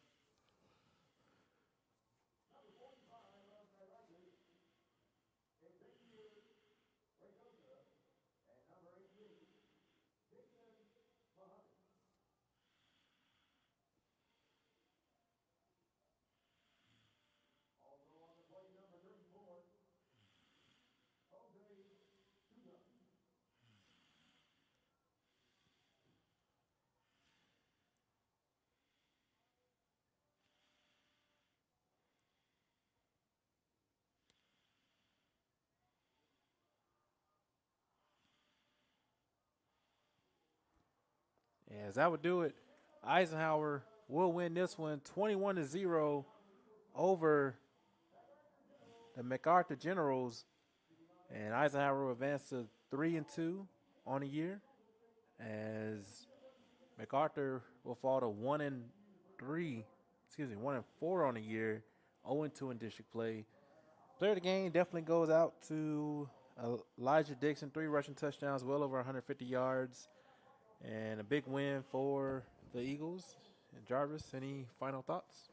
As that would do it, Eisenhower will win this one 21-0 over the MacArthur Generals, and Eisenhower will advance to 3-2 on the year, as MacArthur will fall to 1-4 on the year, 0-2 in district play. Player of the game definitely goes out to Elijah Dixon, 3 rushing touchdowns, well over 150 yards, and a big win for the Eagles. And Jarvis, any final thoughts?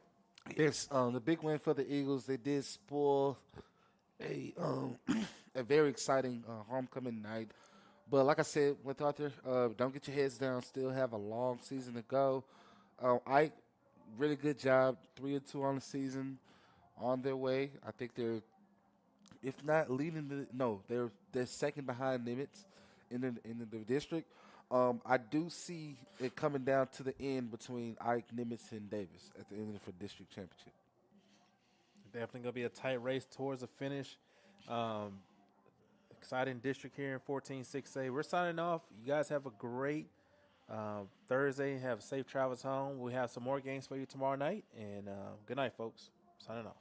Yes, the big win for the Eagles. They did spoil a a very exciting homecoming night. But like I said, with Arthur, don't get your heads down. Still have a long season to go. Ike, really good job. 3-2 on the season, on their way. I think they're, if not leading they're second behind Nimitz in the district. I do see it coming down to the end between Ike, Nimitz, and Davis at the end for district championship. Definitely going to be a tight race towards the finish. Exciting district here in 14-6A. We're signing off. You guys have a great Thursday. Have safe travels home. We have some more games for you tomorrow night. And good night, folks. Signing off.